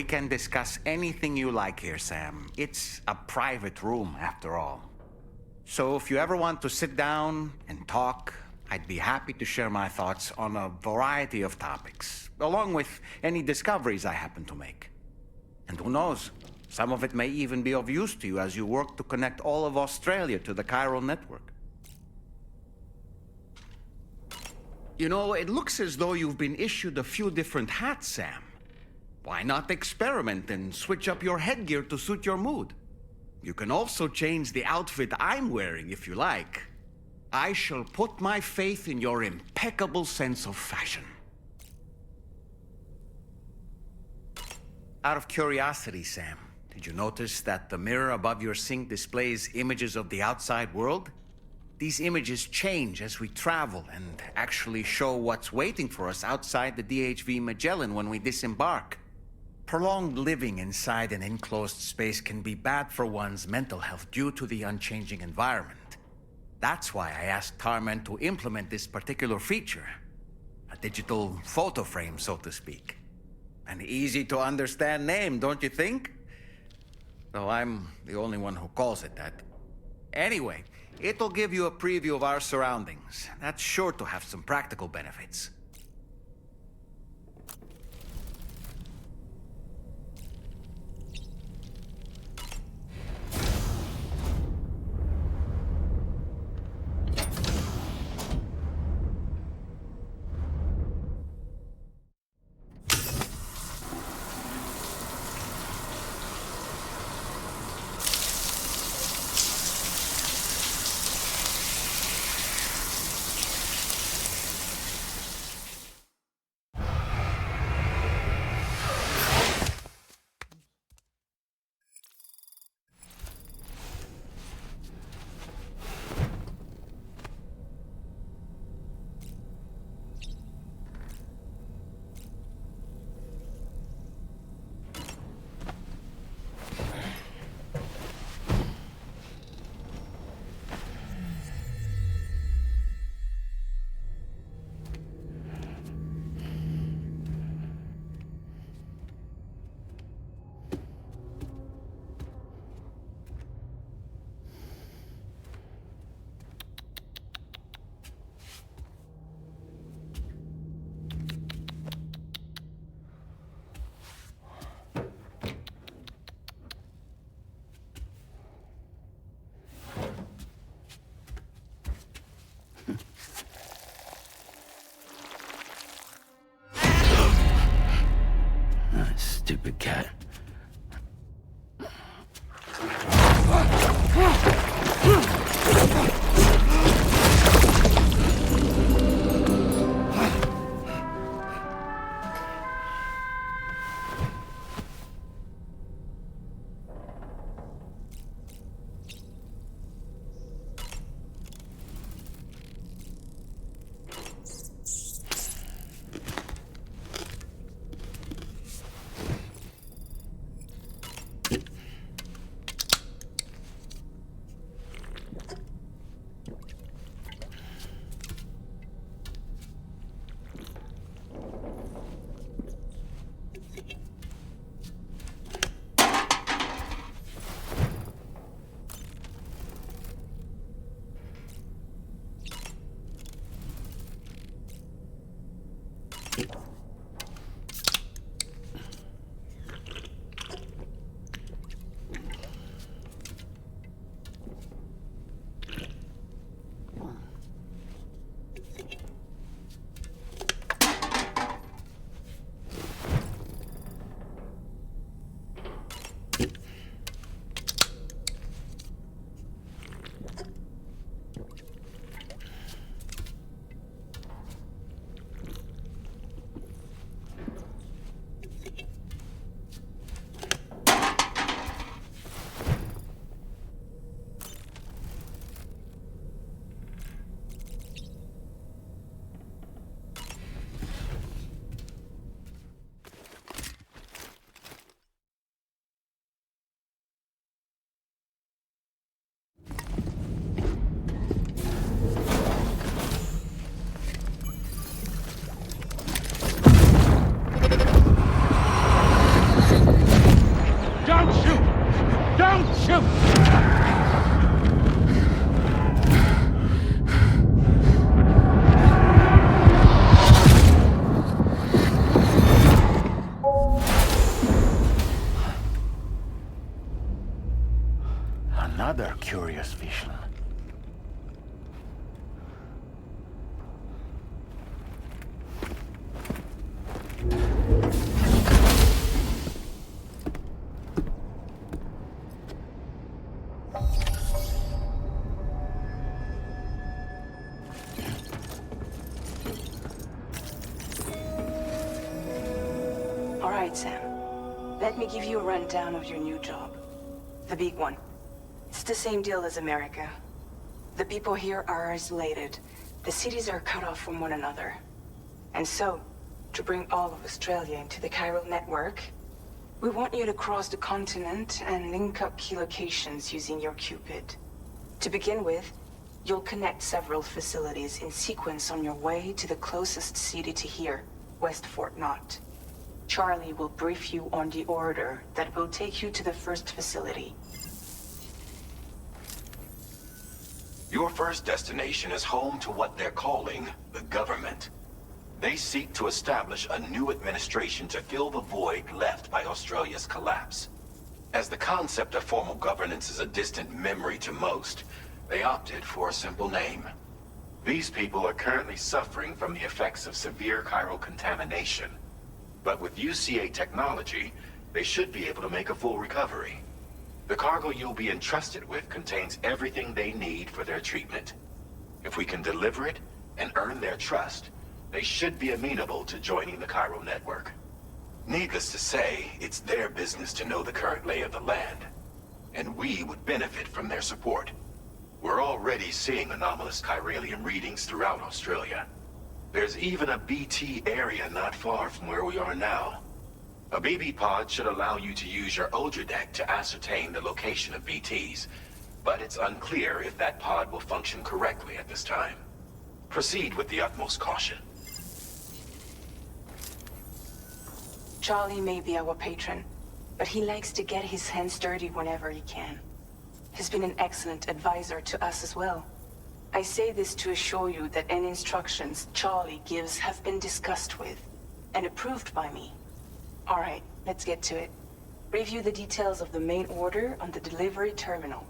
We can discuss anything you like here, Sam. It's a private room, after all. So if you ever want to sit down and talk, I'd be happy to share my thoughts on a variety of topics, along with any discoveries I happen to make. And who knows, some of it may even be of use to you as you work to connect all of Australia to the chiral network. You know, it looks as though you've been issued a few different hats, Sam. Why not experiment and switch up your headgear to suit your mood? You can also change the outfit I'm wearing if you like. I shall put my faith in your impeccable sense of fashion. Out of curiosity, Sam, did you notice that the mirror above your sink displays images of the outside world? These images change as we travel and actually show what's waiting for us outside the DHV Magellan when we disembark. Prolonged living inside an enclosed space can be bad for one's mental health due to the unchanging environment. That's why I asked Tarman to implement this particular feature. A digital photo frame, so to speak. An easy-to-understand name, don't you think? Though I'm the only one who calls it that. Anyway, it'll give you a preview of our surroundings. That's sure to have some practical benefits. Stupid cat. curious vision. All right, Sam. Let me give you a rundown of your new job. The big one. It's the same deal as America. The people here are isolated. The cities are cut off from one another. And so, to bring all of Australia into the chiral network, we want you to cross the continent and link up key locations using your Cupid. To begin with, you'll connect several facilities in sequence on your way to the closest city to here, West Fort Knott. Charlie will brief you on the order that will take you to the first facility. Your first destination is home to what they're calling the government. They seek to establish a new administration to fill the void left by Australia's collapse. As the concept of formal governance is a distant memory to most, they opted for a simple name. These people are currently suffering from the effects of severe chiral contamination. But with UCA technology, they should be able to make a full recovery. The cargo you'll be entrusted with contains everything they need for their treatment. If we can deliver it and earn their trust, they should be amenable to joining the chiral network. Needless to say, it's their business to know the current lay of the land, and we would benefit from their support. We're already seeing anomalous chiralium readings throughout Australia. There's even a BT area not far from where we are now. A BB pod should allow you to use your Ultra deck to ascertain the location of BTs, but it's unclear if that pod will function correctly at this time. Proceed with the utmost caution. Charlie may be our patron, but he likes to get his hands dirty whenever he can. He's been an excellent advisor to us as well. I say this to assure you that any instructions Charlie gives have been discussed with and approved by me. All right, let's get to it. Review the details of the main order on the delivery terminal.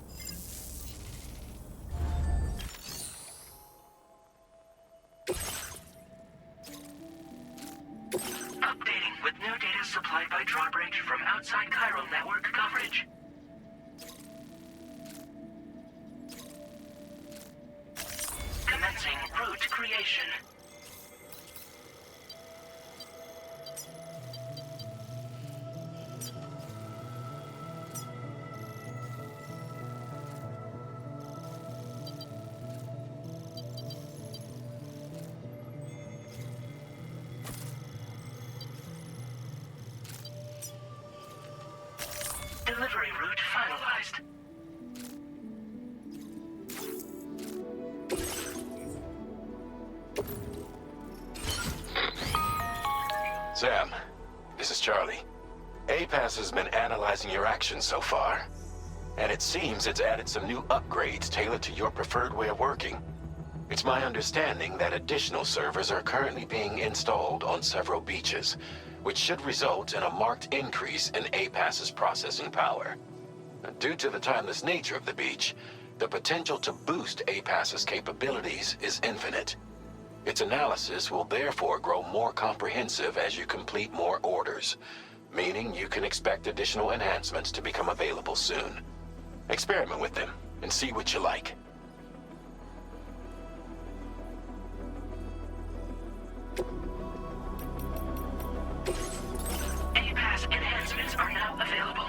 Updating with new data supplied by drawbridge from outside chiral network coverage. Commencing route creation. Delivery route finalized. Sam, this is Charlie. APAS has been analyzing your actions so far, and it seems it's added some new upgrades tailored to your preferred way of working. It's my understanding that additional servers are currently being installed on several beaches, which should result in a marked increase in APAS's processing power. Due to the timeless nature of the beach, the potential to boost APAS's capabilities is infinite. Its analysis will therefore grow more comprehensive as you complete more orders, meaning you can expect additional enhancements to become available soon. Experiment with them and see what you like. APAS enhancements are now available.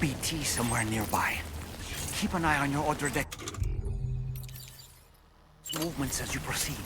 BT somewhere nearby. Keep an eye on your other deck movements as you proceed.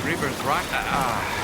River's right.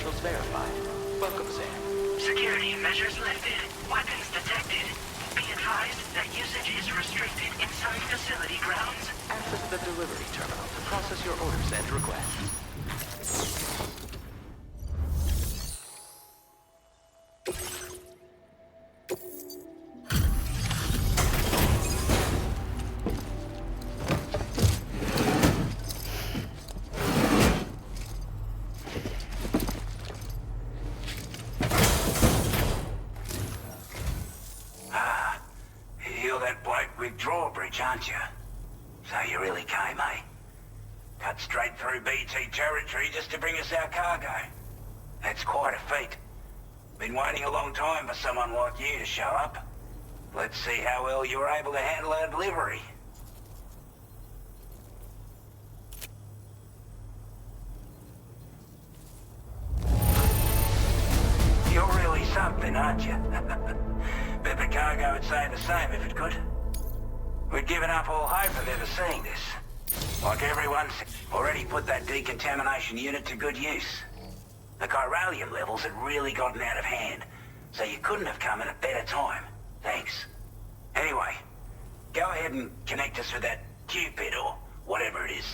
credentials verified. Welcome, Sam. Security measures lifted. Weapons detected. Be advised that usage is restricted inside facility grounds. Access the delivery terminal to process your orders and requests. You're that bloke with drawbridge, aren't you? So you really came, eh? Cut straight through BT territory just to bring us our cargo. That's quite a feat. Been waiting a long time for someone like you to show up. Let's see how well you were able to handle our delivery. You're really something, aren't you? Bet the cargo would say the same if it could. We'd given up all hope of ever seeing this. Like everyone's already put that decontamination unit to good use. The chiralium levels had really gotten out of hand, so you couldn't have come at a better time. Thanks. Anyway, go ahead and connect us with that Cupid or whatever it is.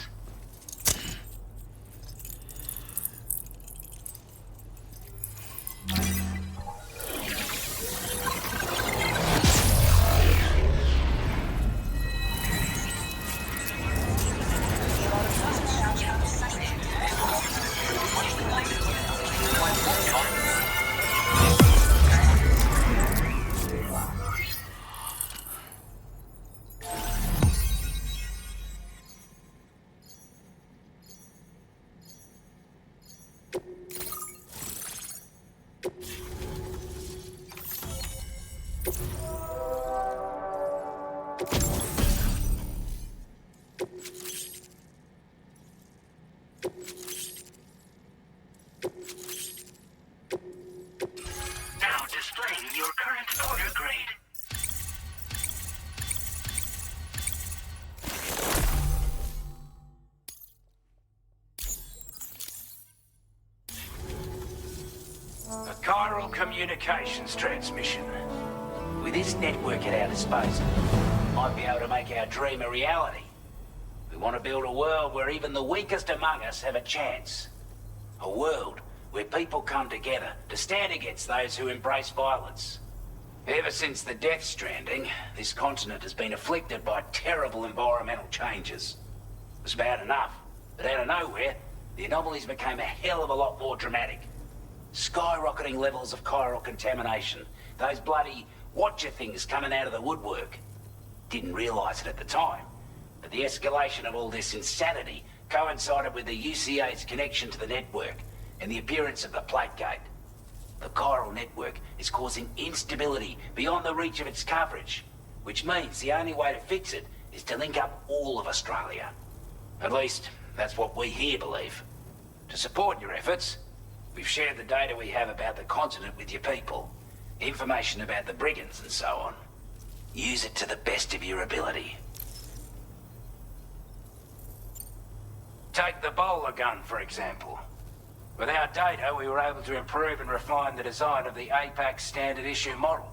Now displaying your current order grade. A chiral communications transmission. With this network at our disposal, we might be able to make our dream a reality. We want to build a world where even the weakest among us have a chance. A world where people come together to stand against those who embrace violence. Ever since the death stranding, this continent has been afflicted by terrible environmental changes. It was bad enough, but out of nowhere, the anomalies became a hell of a lot more dramatic. Skyrocketing levels of chiral contamination. Those bloody watcher things coming out of the woodwork. Didn't realize it at the time, but the escalation of all this insanity coincided with the UCA's connection to the network and the appearance of the plate gate. The chiral network is causing instability beyond the reach of its coverage, which means the only way to fix it is to link up all of Australia. At least, that's what we here believe. To support your efforts, we've shared the data we have about the continent with your people, information about the brigands and so on. Use it to the best of your ability. Take the bowler gun, for example. With our data, we were able to improve and refine the design of the APAC standard issue model.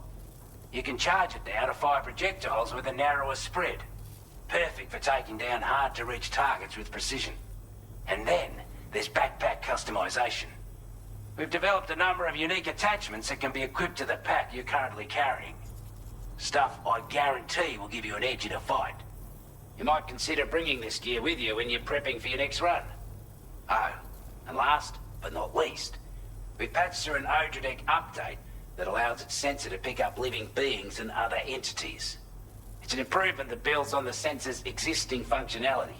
You can charge it now to fire projectiles with a narrower spread. Perfect for taking down hard-to-reach targets with precision. And then, there's backpack customization. We've developed a number of unique attachments that can be equipped to the pack you're currently carrying. Stuff I guarantee will give you an edge in a fight. You might consider bringing this gear with you when you're prepping for your next run. Oh, and last but not least, we've patched through an Odradek update that allows its sensor to pick up living beings and other entities. It's an improvement that builds on the sensor's existing functionality.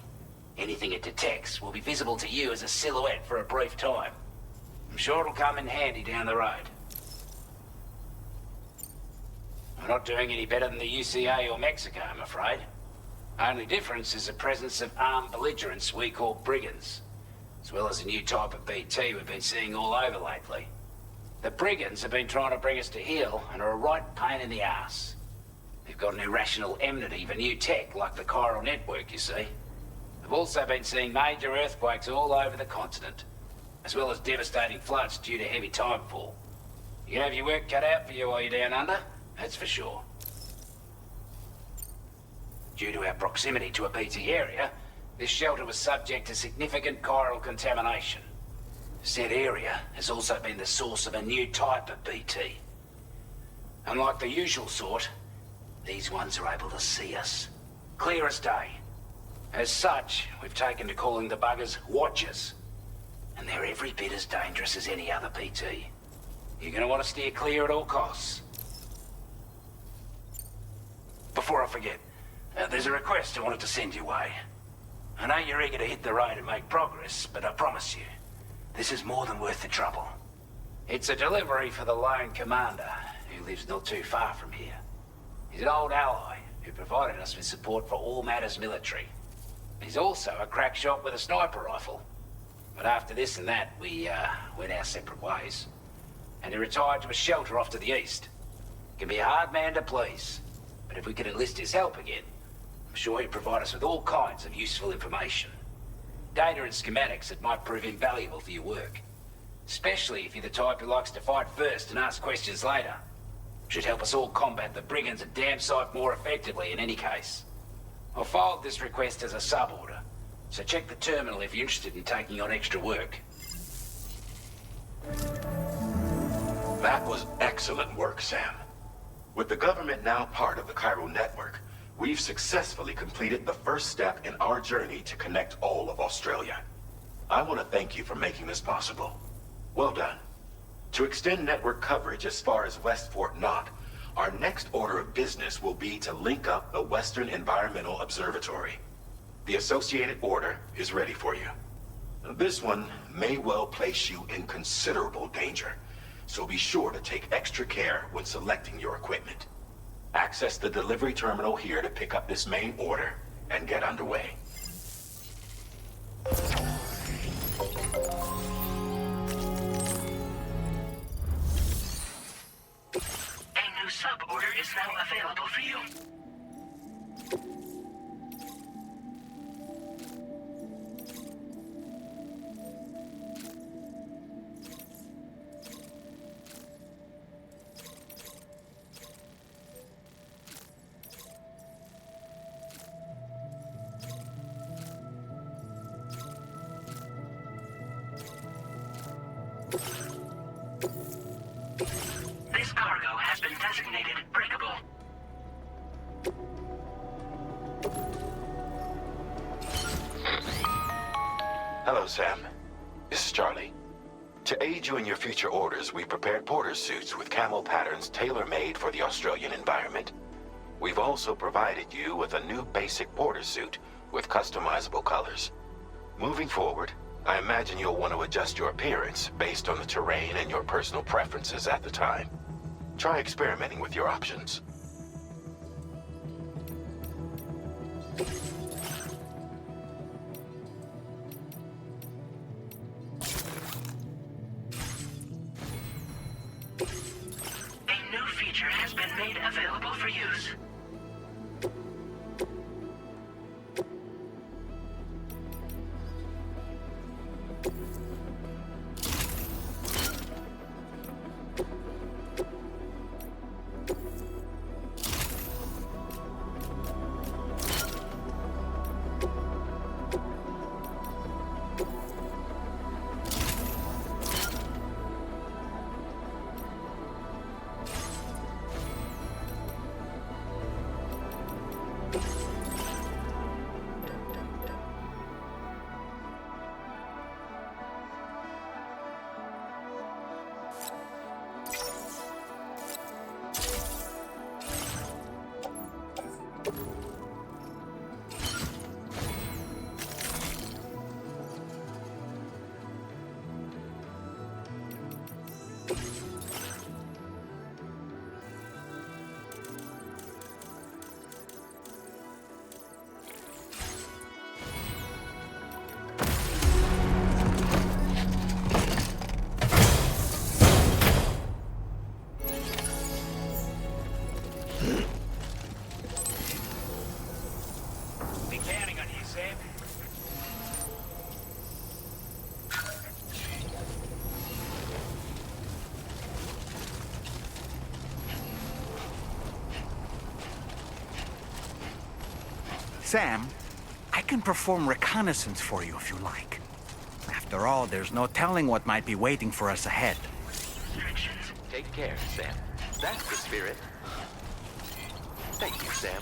Anything it detects will be visible to you as a silhouette for a brief time. I'm sure it'll come in handy down the road. We're not doing any better than the UCA or Mexico, I'm afraid. Only difference is the presence of armed belligerents we call brigands, as well as a new type of BT we've been seeing all over lately. The brigands have been trying to bring us to heel and are a right pain in the ass. They've got an irrational enmity for new tech like the chiral network, you see. We've also been seeing major earthquakes all over the continent. as well as devastating floods due to heavy timefall. You can have your work cut out for you while you're down under, that's for sure. Due to our proximity to a BT area, this shelter was subject to significant chiral contamination. Said area has also been the source of a new type of BT. Unlike the usual sort, these ones are able to see us. Clear as day. As such, we've taken to calling the buggers Watchers. And they're every bit as dangerous as any other BT. You're gonna want to steer clear at all costs. Before I forget, there's a request I wanted to send your way. I know you're eager to hit the road and make progress, but I promise you, this is more than worth the trouble. It's a delivery for the lone commander, who lives not too far from here. He's an old ally who provided us with support for all matters military. He's also a crack shot with a sniper rifle. But after this and that, we went our separate ways. And he retired to a shelter off to the east. Can be a hard man to please, but if we could enlist his help again, I'm sure he'd provide us with all kinds of useful information. Data and schematics that might prove invaluable for your work. Especially if you're the type who likes to fight first and ask questions later. Should help us all combat the brigands at Dam Site more effectively in any case. I'll filed this request as a sub-order, so check the terminal if you're interested in taking on extra work. That was excellent work, Sam. With the government now part of the Cairo network, we've successfully completed the first step in our journey to connect all of Australia. I want to thank you for making this possible. Well done. To extend network coverage as far as West Fort Knott, our next order of business will be to link up the Western Environmental Observatory. The associated order is ready for you. This one may well place you in considerable danger, so be sure to take extra care when selecting your equipment. Access the delivery terminal here to pick up this main order and get underway. A new sub-order is now available for you. This cargo has been designated breakable. Hello, Sam. This is Charlie. To aid you in your future orders, we prepared porter suits with camo patterns tailor-made for the Australian environment. We've also provided you with a new basic porter suit with customizable colors. Moving forward, I imagine you'll want to adjust your appearance based on the terrain and your personal preferences at the time. Try experimenting with your options. A new feature has been made available for use. Sam, I can perform reconnaissance for you if you like. After all, there's no telling what might be waiting for us ahead. Restrictions. Take care, Sam. That's the spirit. Thank you, Sam.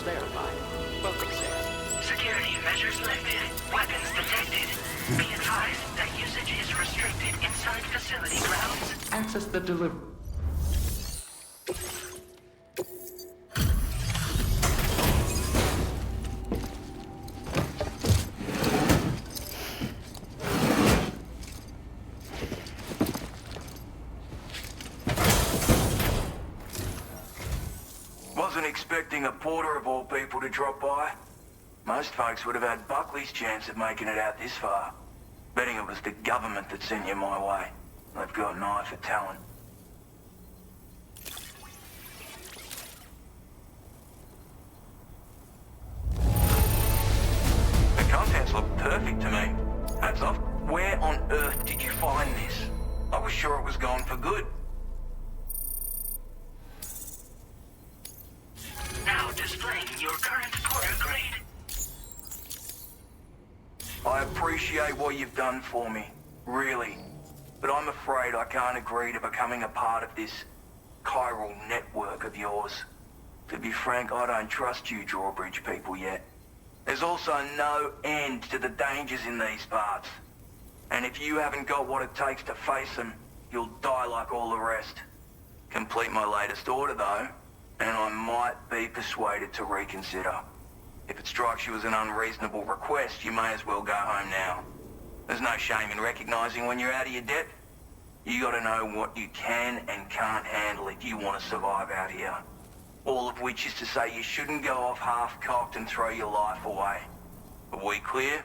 Access verified. Welcome, Sam. Security measures lifted. Weapons detected. Be advised that usage is restricted inside facility grounds. Access the delivery. Wasn't expecting a porter of all people to drop by. Most folks would have had Buckley's chance of making it out this far. Betting it was the government that sent you my way. They've got an eye for talent. The contents look perfect to me. Hats off. Where on earth did you find this? I was sure it was gone for good. Now displaying your current porter grade. I appreciate what you've done for me, really. But I'm afraid I can't agree to becoming a part of this chiral network of yours. To be frank, I don't trust you drawbridge people yet. There's also no end to the dangers in these parts. And if you haven't got what it takes to face them, you'll die like all the rest. Complete my latest order, though, and I might be persuaded to reconsider. If it strikes you as an unreasonable request, you may as well go home now. There's no shame in recognizing when you're out of your depth. You gotta know what you can and can't handle if you want to survive out here. All of which is to say you shouldn't go off half-cocked and throw your life away. Are we clear?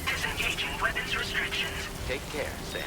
Disengaging weapons restrictions. Take care, Sam.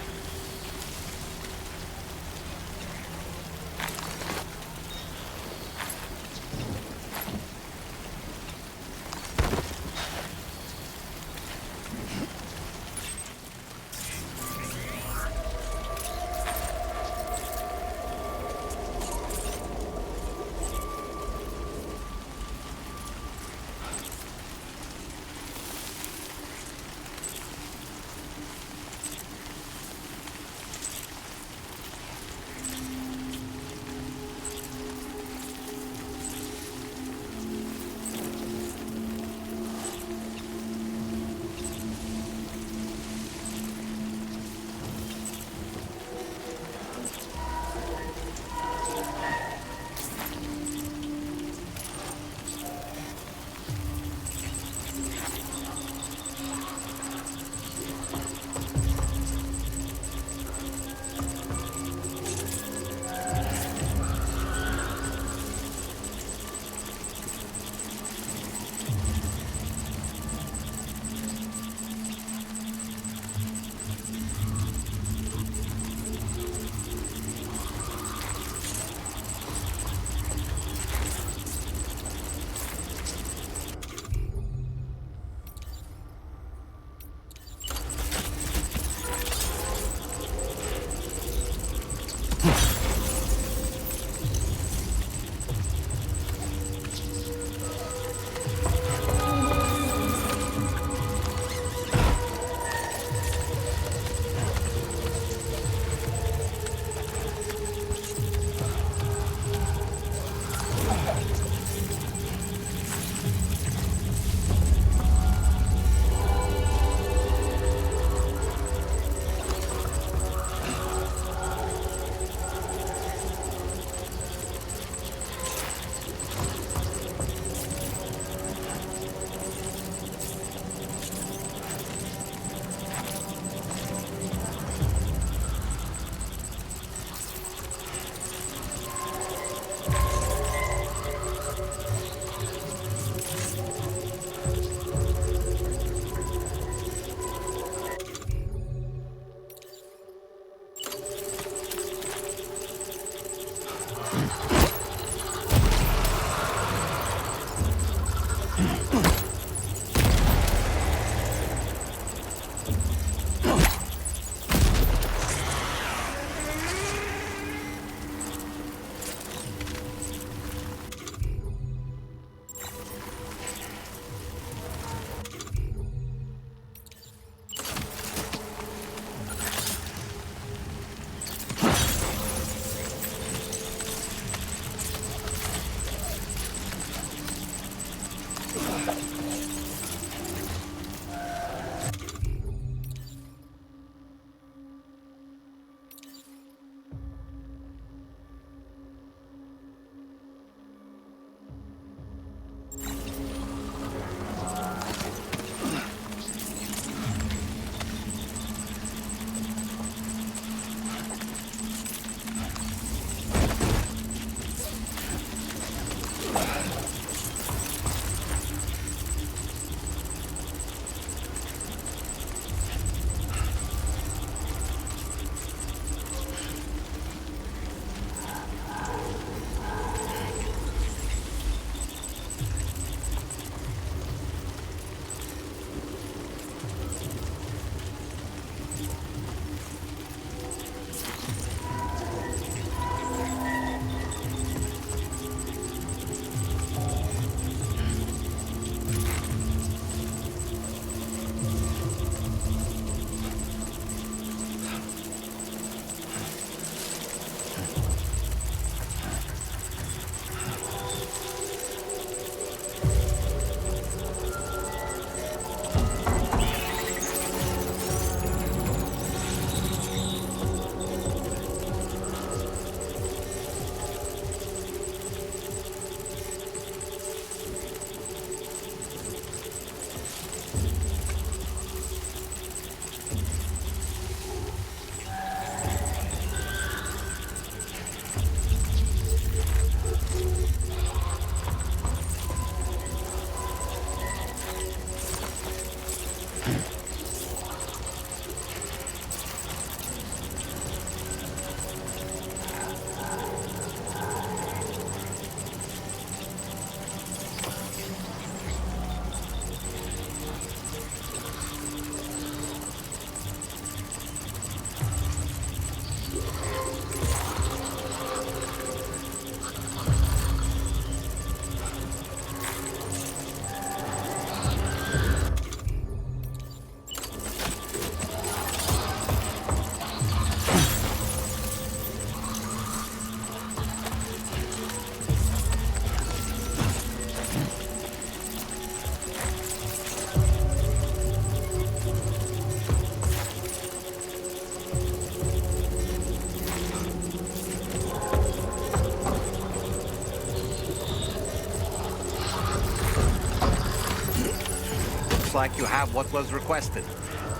like you have what was requested.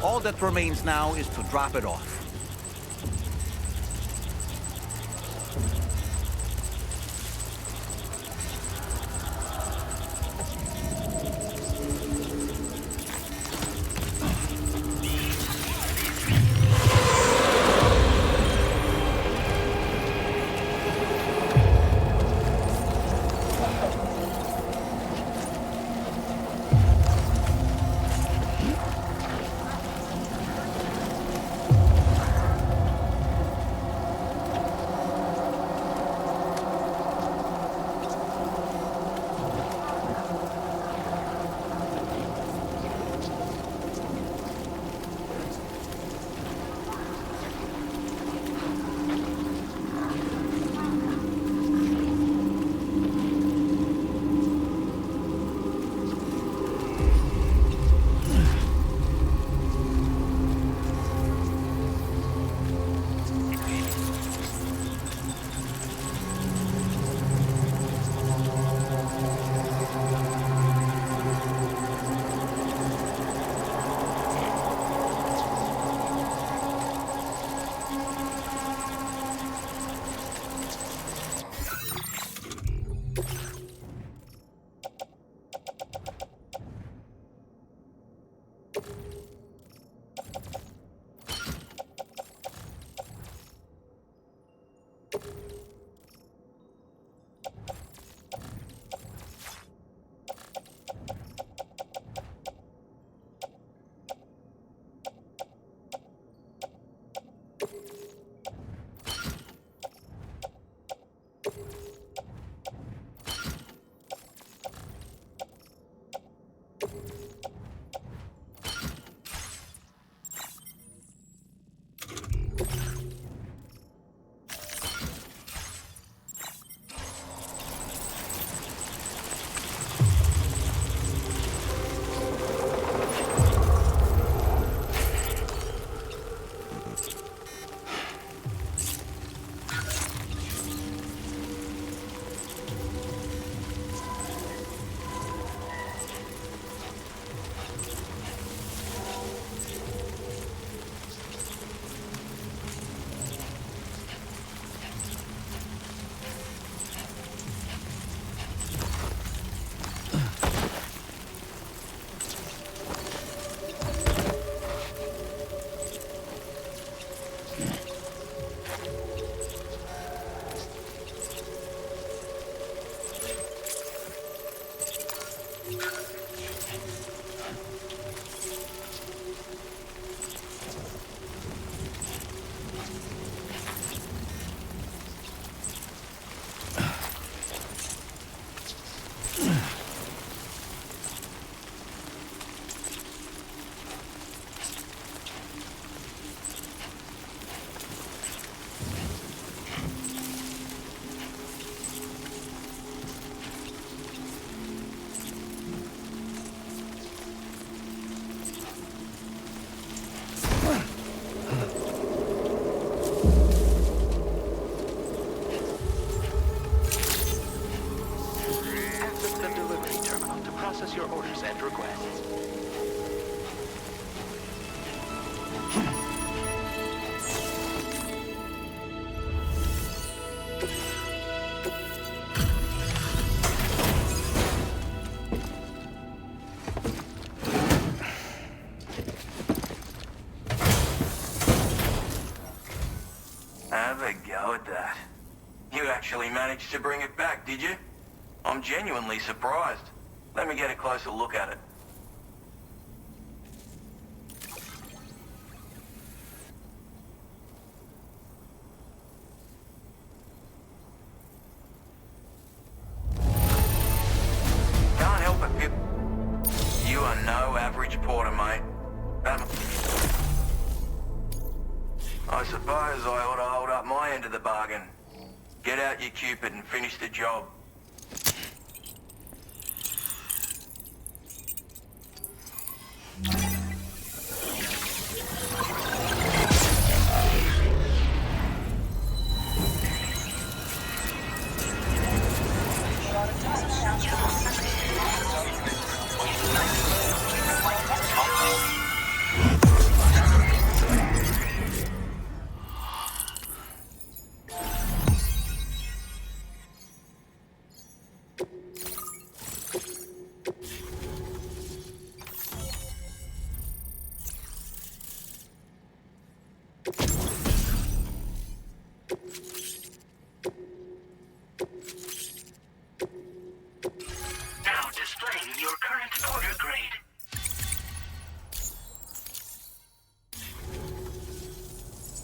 All that remains now is to drop it off. your orders and requests. Have a go at that. You actually managed to bring it back, did you? I'm genuinely surprised. Let me get a closer look at it. Can't help it, Pip. You are no average porter, mate. I suppose I ought to hold up my end of the bargain. Get out your Cupid and finish the job. current order grade.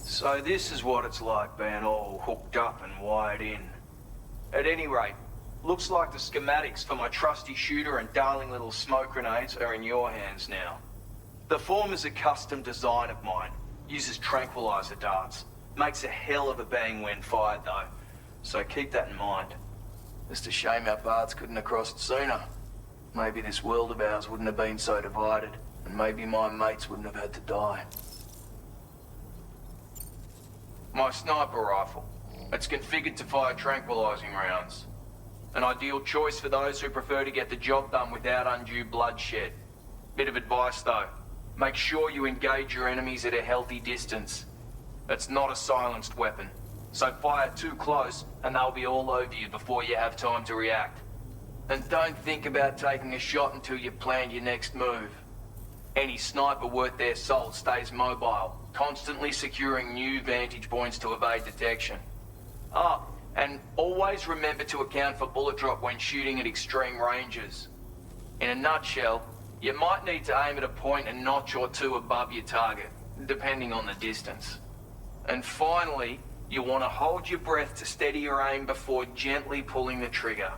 So this is what it's like being all hooked up and wired in. At any rate, looks like the schematics for my trusty shooter and darling little smoke grenades are in your hands now. The form is a custom design of mine. Uses tranquilizer darts. Makes a hell of a bang when fired though. So keep that in mind. Just a shame our paths couldn't have crossed sooner. Maybe this world of ours wouldn't have been so divided, and maybe my mates wouldn't have had to die. My sniper rifle. It's configured to fire tranquilizing rounds. An ideal choice for those who prefer to get the job done without undue bloodshed. Bit of advice though. Make sure you engage your enemies at a healthy distance. It's not a silenced weapon, so fire too close and they'll be all over you before you have time to react. And don't think about taking a shot until you've planned your next move. Any sniper worth their salt stays mobile, constantly securing new vantage points to evade detection. Ah, and always remember to account for bullet drop when shooting at extreme ranges. In a nutshell, you might need to aim at a point a notch or two above your target, depending on the distance. And finally, you want to hold your breath to steady your aim before gently pulling the trigger.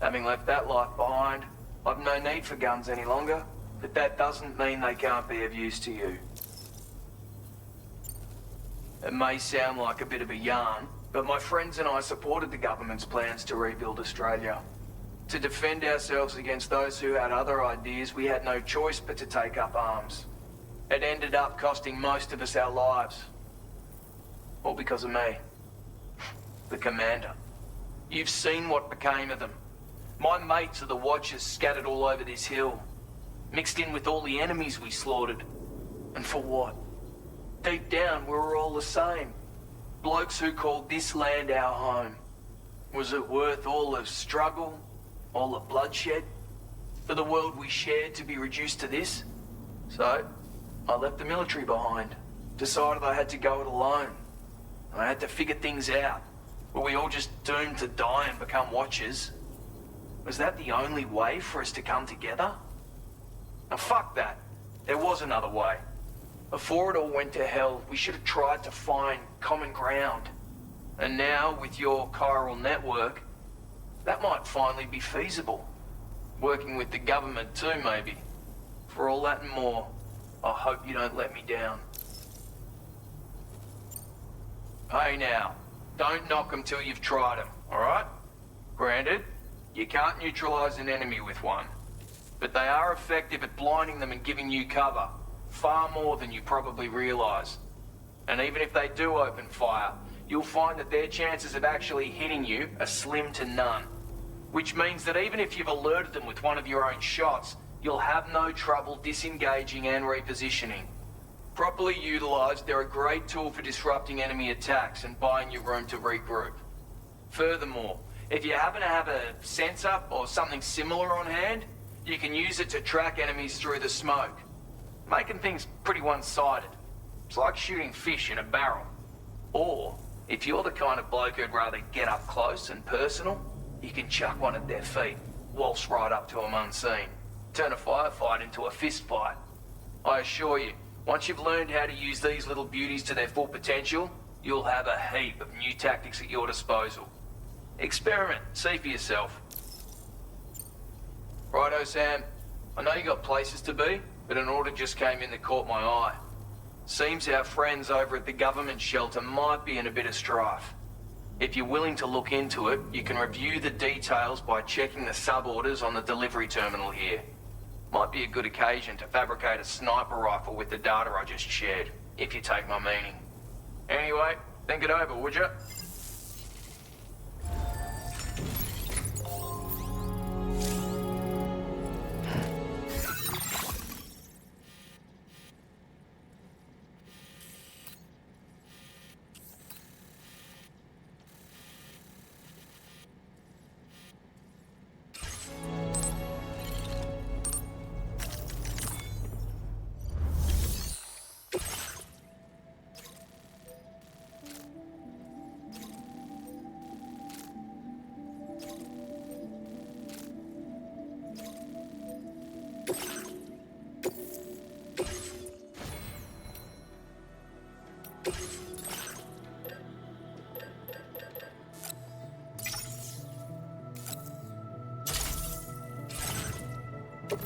Having left that life behind, I've no need for guns any longer, but that doesn't mean they can't be of use to you. It may sound like a bit of a yarn, but my friends and I supported the government's plans to rebuild Australia. To defend ourselves against those who had other ideas, we had no choice but to take up arms. It ended up costing most of us our lives. All because of me. The commander. You've seen what became of them. My mates are the Watchers scattered all over this hill. Mixed in with all the enemies we slaughtered. And for what? Deep down, we were all the same. Blokes who called this land our home. Was it worth all the struggle? All the bloodshed? For the world we shared to be reduced to this? So, I left the military behind. Decided I had to go it alone. I had to figure things out. Were we all just doomed to die and become Watchers? Was that the only way for us to come together? Now fuck that. There was another way. Before it all went to hell, we should have tried to find common ground. And now, with your chiral network, that might finally be feasible. Working with the government too, maybe. For all that and more, I hope you don't let me down. Hey now, don't knock them till you've tried them, alright? Granted, you can't neutralize an enemy with one. But they are effective at blinding them and giving you cover. Far more than you probably realize. And even if they do open fire, you'll find that their chances of actually hitting you are slim to none. Which means that even if you've alerted them with one of your own shots, you'll have no trouble disengaging and repositioning. Properly utilized, they're a great tool for disrupting enemy attacks and buying you room to regroup. Furthermore, if you happen to have a sensor or something similar on hand, you can use it to track enemies through the smoke. Making things pretty one-sided. It's like shooting fish in a barrel. Or, if you're the kind of bloke who'd rather get up close and personal, you can chuck one at their feet, waltz right up to them unseen. Turn a firefight into a fist fight. I assure you, once you've learned how to use these little beauties to their full potential, you'll have a heap of new tactics at your disposal. Experiment, see for yourself. Righto, Sam. I know you got places to be, but an order just came in that caught my eye. Seems our friends over at the government shelter might be in a bit of strife. If you're willing to look into it, you can review the details by checking the sub-orders on the delivery terminal here. Might be a good occasion to fabricate a sniper rifle with the data I just shared, if you take my meaning. Anyway, think it over, would you? Safe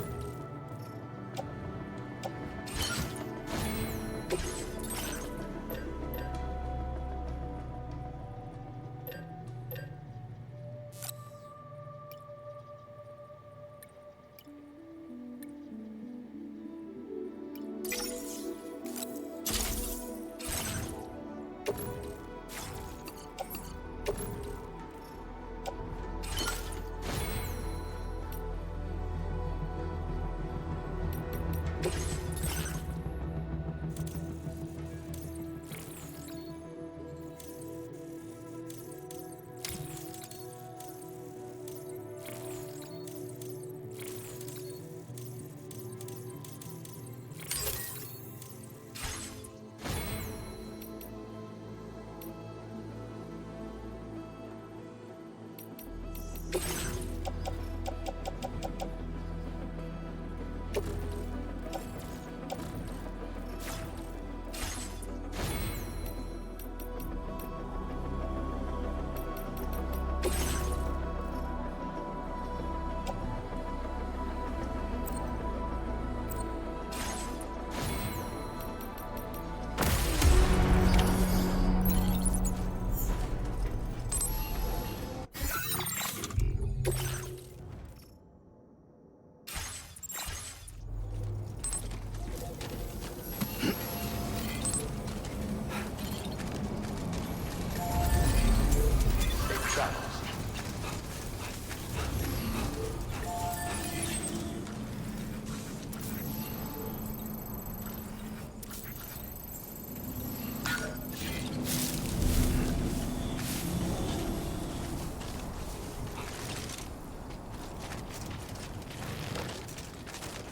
travels.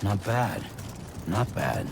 Not bad. Not bad.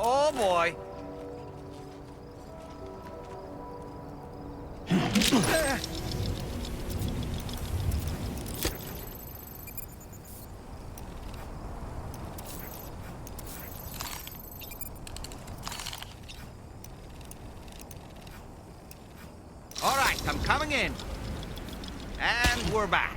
Oh boy. All right, I'm coming in. And we're back.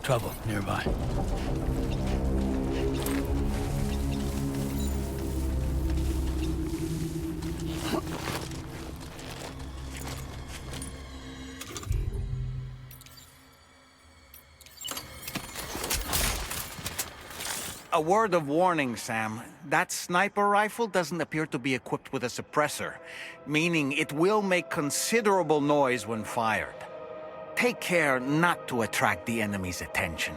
trouble nearby. A word of warning, Sam. That sniper rifle doesn't appear to be equipped with a suppressor, meaning it will make considerable noise when fired. Take care not to attract the enemy's attention.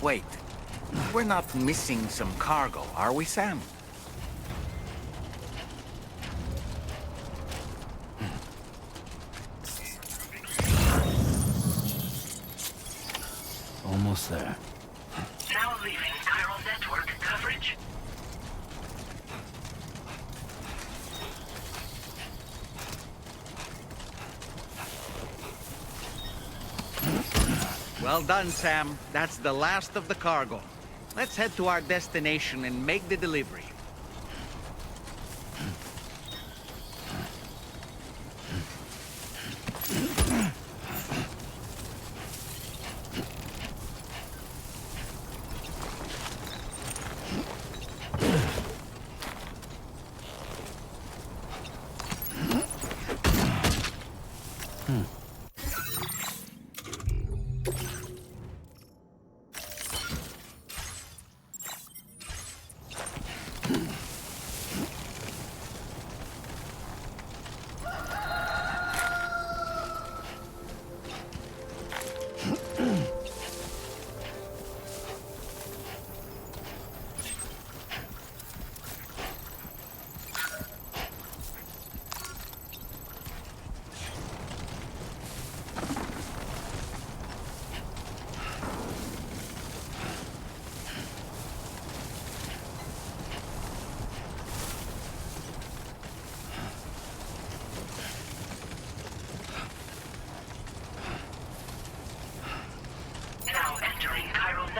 Wait, we're not missing some cargo, are we, Sam? Almost there. Now leaving chiral network coverage. Well done, Sam. That's the last of the cargo. Let's head to our destination and make the delivery.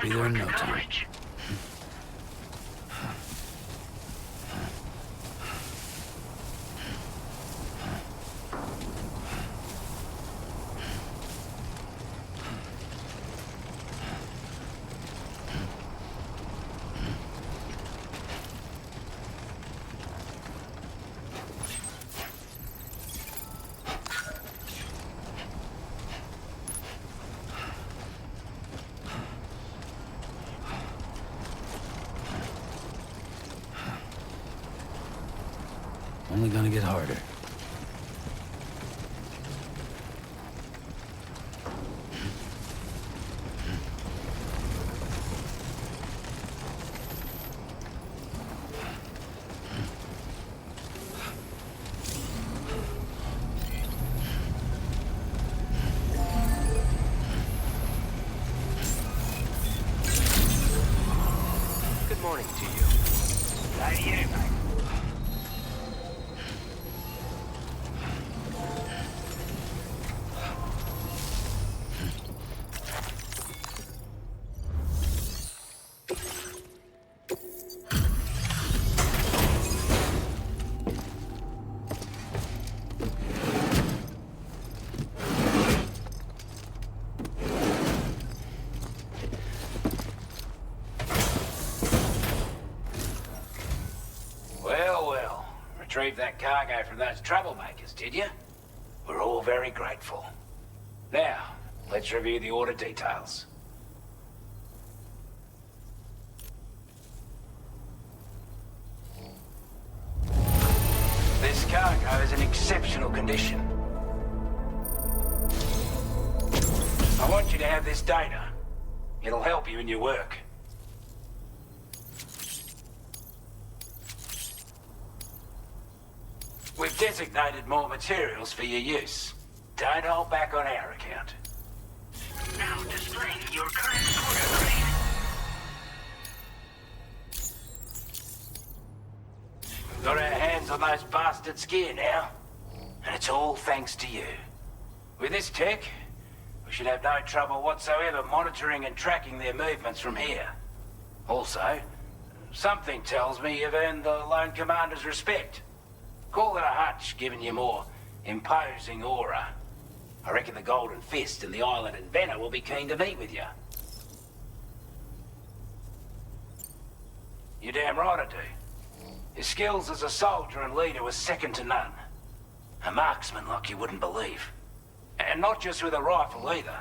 Be there in no time. coverage. Only gonna get harder. Good morning to you. How do you, mate? Well. Retrieved that cargo from those troublemakers, did you? We're all very grateful. Now, let's review the order details. This cargo is in exceptional condition. I want you to have this data. It'll help you in your work. We've designated more materials for your use. Don't hold back on our account. Now displaying your current order grade. We've got our hands on those bastards' gear now. And it's all thanks to you. With this tech, we should have no trouble whatsoever monitoring and tracking their movements from here. Also, something tells me you've earned the Lone Commander's respect. Call it a hunch, giving you more imposing aura. I reckon the Golden Fist and the Island Inventor will be keen to meet with you. You're damn right I do. His skills as a soldier and leader were second to none. A marksman like you wouldn't believe. And not just with a rifle either.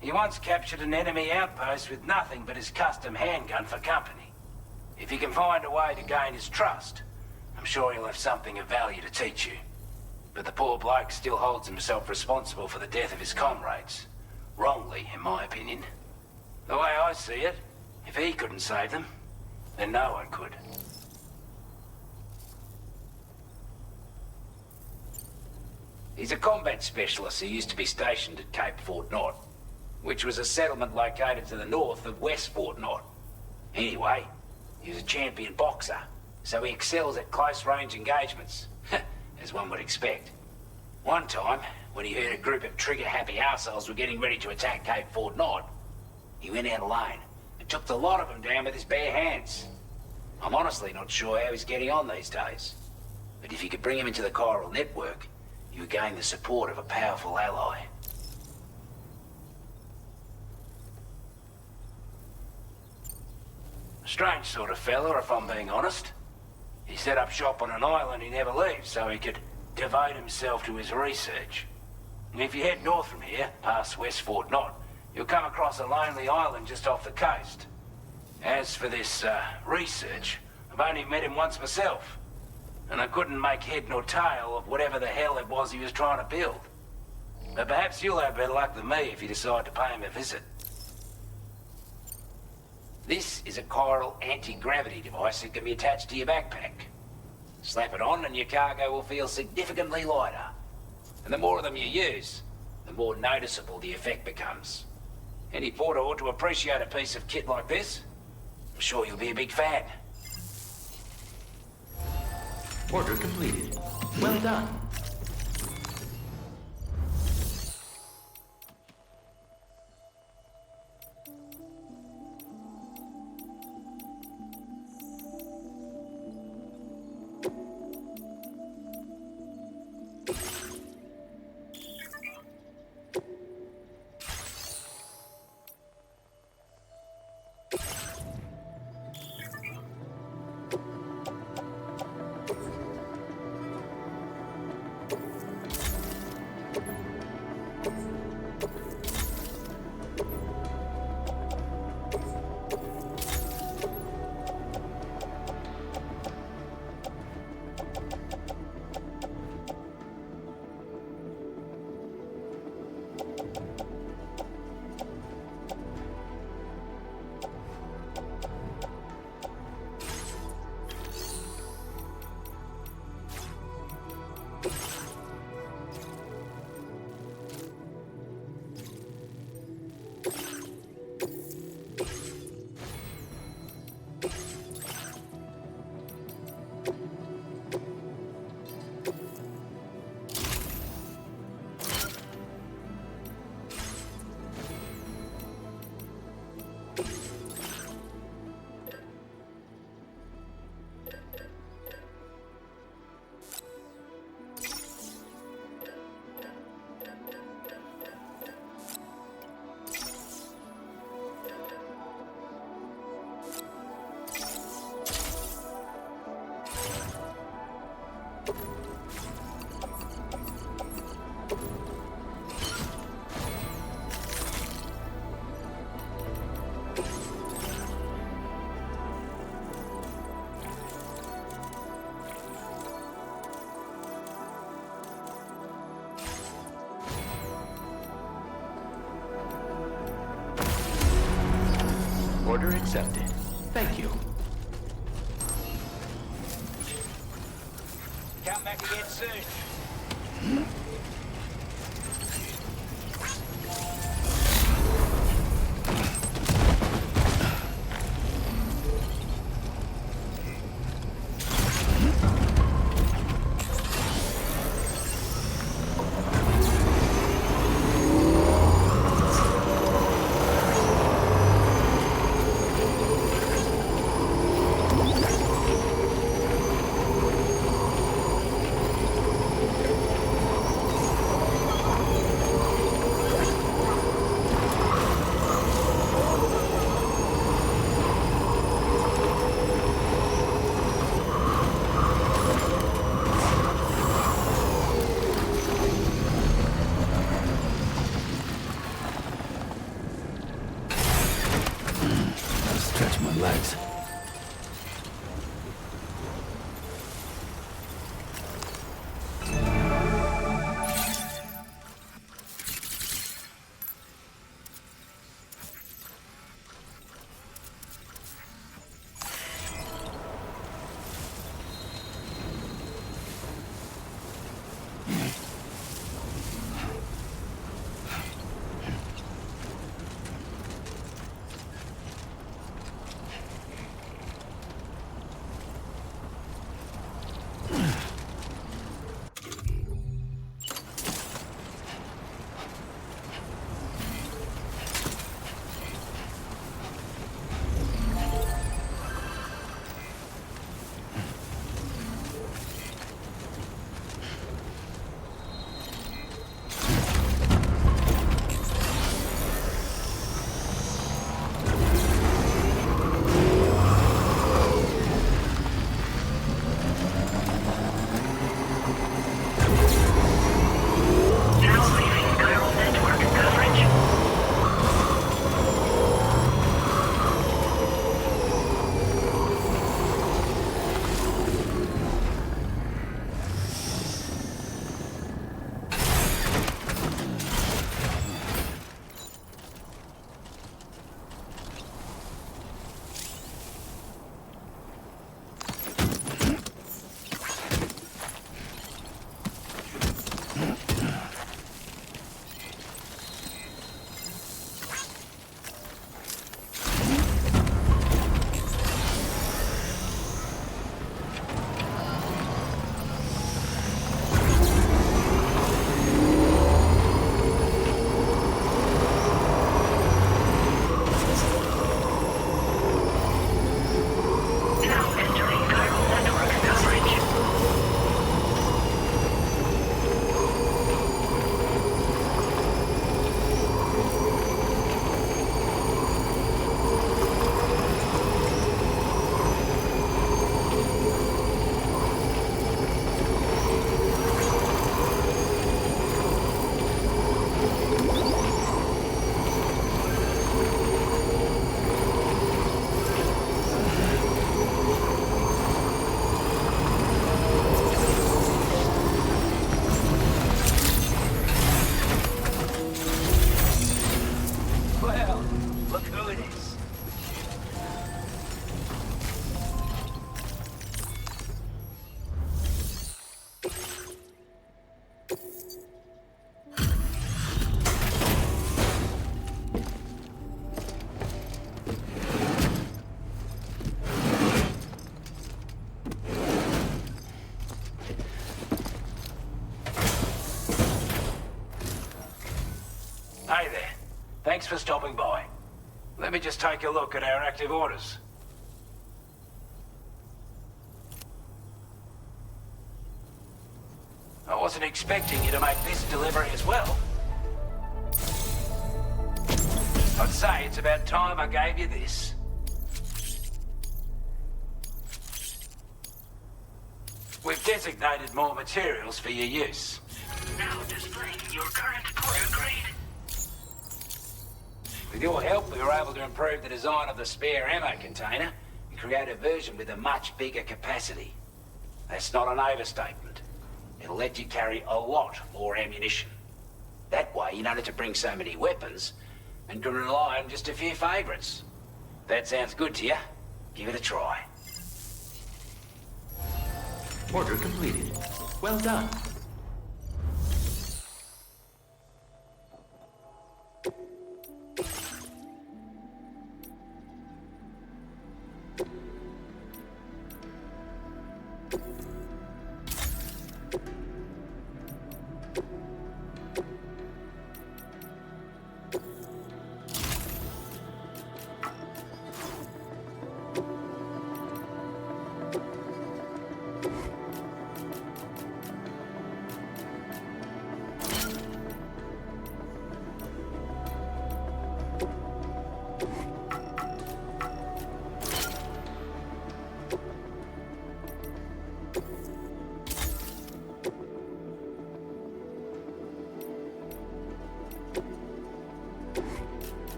He once captured an enemy outpost with nothing but his custom handgun for company. If you can find a way to gain his trust, I'm sure he'll have something of value to teach you. But the poor bloke still holds himself responsible for the death of his comrades. Wrongly, in my opinion. The way I see it, if he couldn't save them, then no one could. He's a combat specialist who used to be stationed at Cape Fort Knot, which was a settlement located to the north of West Fort Knot. Anyway, he was a champion boxer, so he excels at close-range engagements, as one would expect. One time, when he heard a group of trigger-happy arseholes were getting ready to attack Cape Fort Knot, he went out alone and took the lot of them down with his bare hands. I'm honestly not sure how he's getting on these days. But if you could bring him into the chiral network, you would gain the support of a powerful ally. A strange sort of fella, if I'm being honest. He set up shop on an island he never leaves so he could devote himself to his research. And if you head north from here, past West Fort Knot, you'll come across a lonely island just off the coast. As for this, research, I've only met him once myself. And I couldn't make head nor tail of whatever the hell it was he was trying to build. But perhaps you'll have better luck than me if you decide to pay him a visit. This is a chiral anti-gravity device that can be attached to your backpack. Slap it on and your cargo will feel significantly lighter. And the more of them you use, the more noticeable the effect becomes. Any porter ought to appreciate a piece of kit like this. I'm sure you'll be a big fan. Order completed. Well done. Order accepted. Thank you. Come back again soon. Stretch my legs. Now leaving chiral network coverage. Now entering chiral network coverage. Well, look who it is. Hey there. Thanks for stopping by. Let me just take a look at our active orders. I wasn't expecting you to make this delivery as well. I'd say it's about time I gave you this. We've designated more materials for your use. Now displaying your current Porter grade. With your help, we were able to improve the design of the spare ammo container and create a version with a much bigger capacity. That's not an overstatement. It'll let you carry a lot more ammunition. That way, you don't have to bring so many weapons and can rely on just a few favorites. That sounds good to you? Give it a try. Order completed. Well done.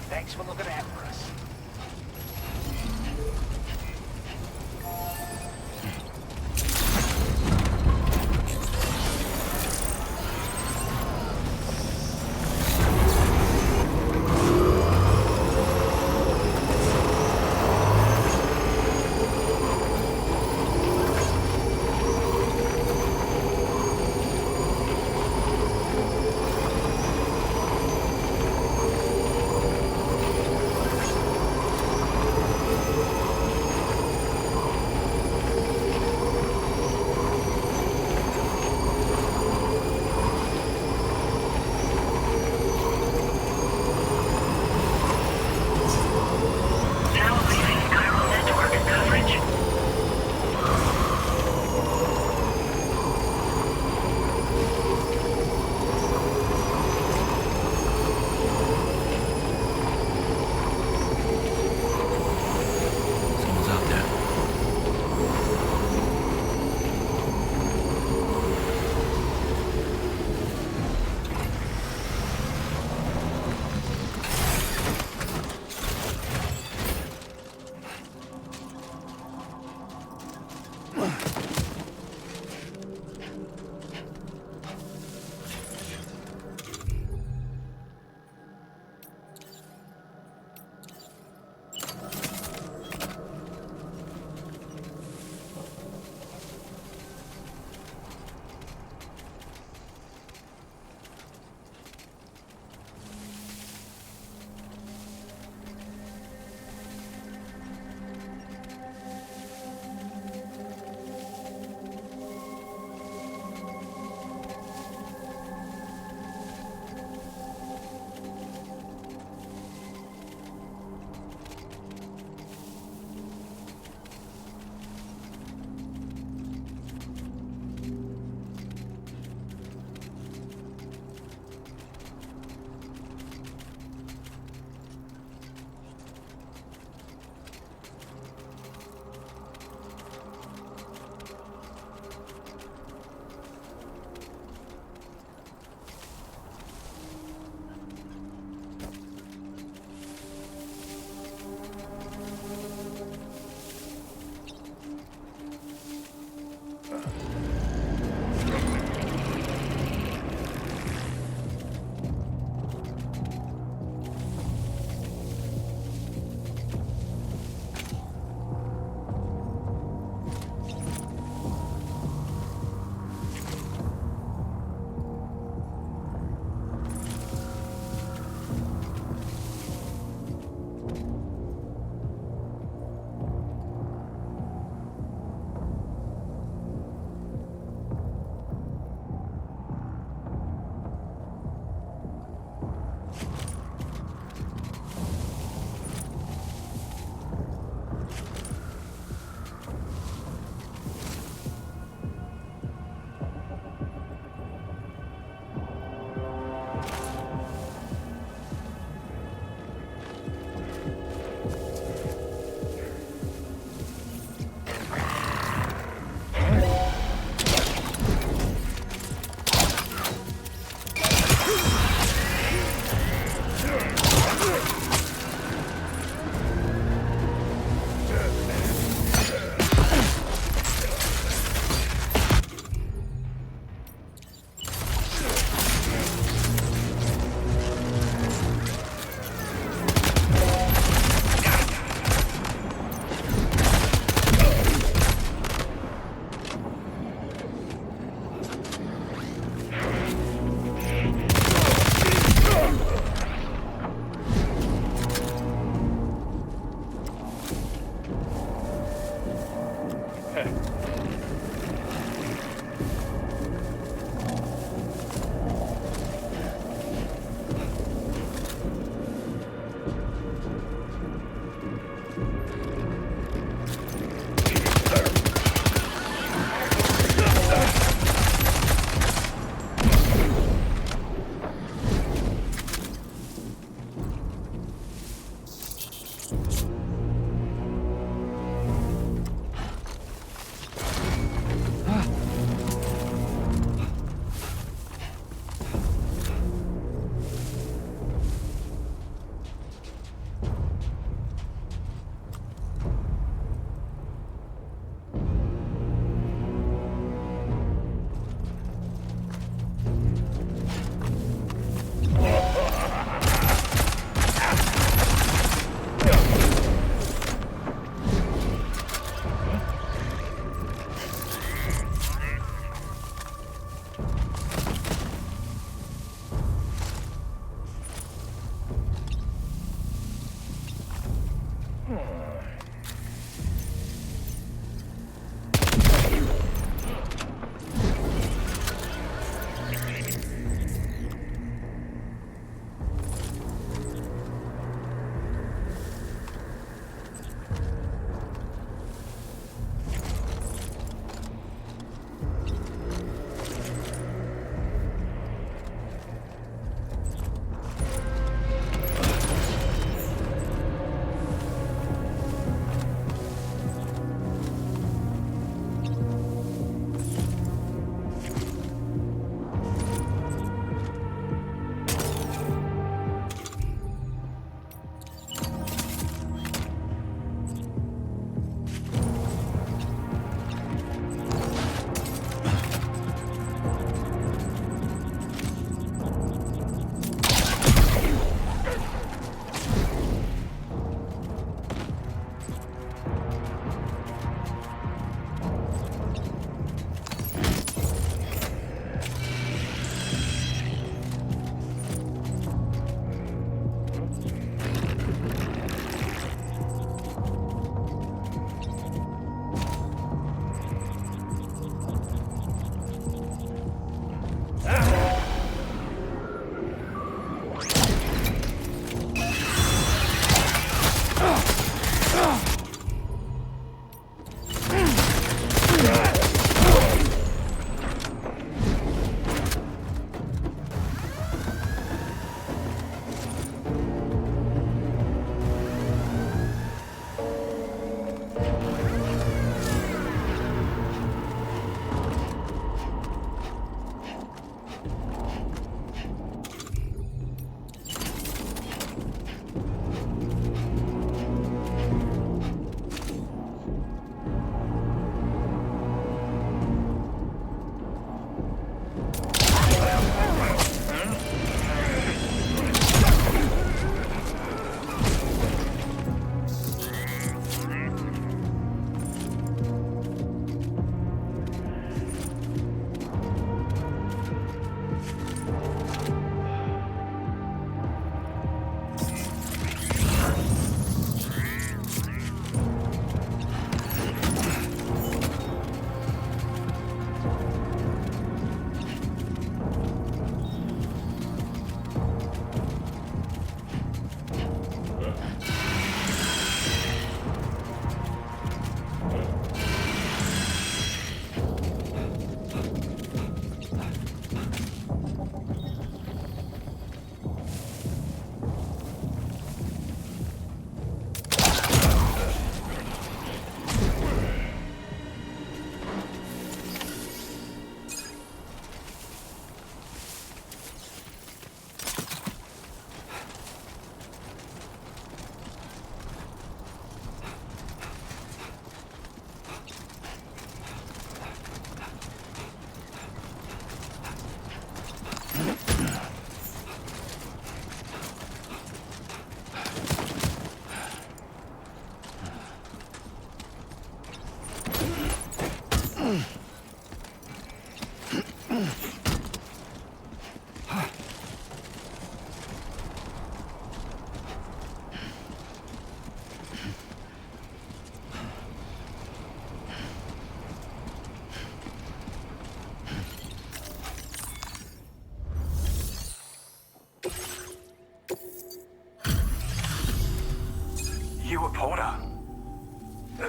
Thanks for looking out for us. Now leaving chiral network coverage. Someone's out there.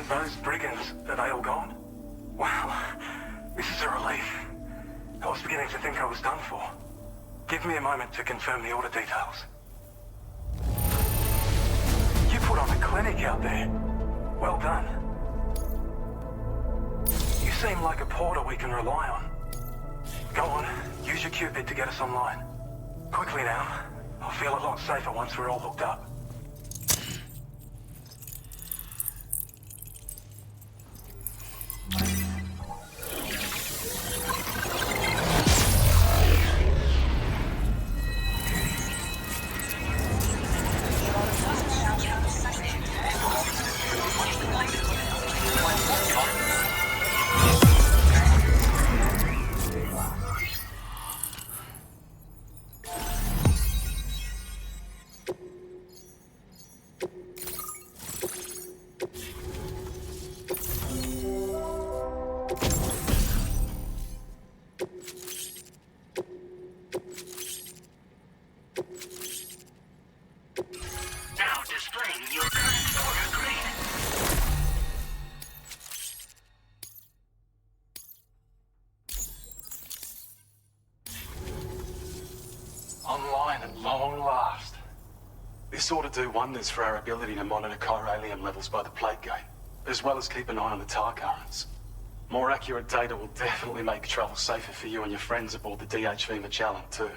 Those brigands, are they all gone? Wow, this is a relief. I was beginning to think I was done for. Give me a moment to confirm the order details. You put on a clinic out there. Well done. You seem like a porter we can rely on. Go on, use your Cupid to get us online. Quickly now. I'll feel a lot safer once we're all hooked up. Now displaying your current order grade. Online at long last. This ought to do wonders for our ability to monitor chiralium levels by the plate gate, as well as keep an eye on the tar currents. More accurate data will definitely make travel safer for you and your friends aboard the DHV Magellan, too.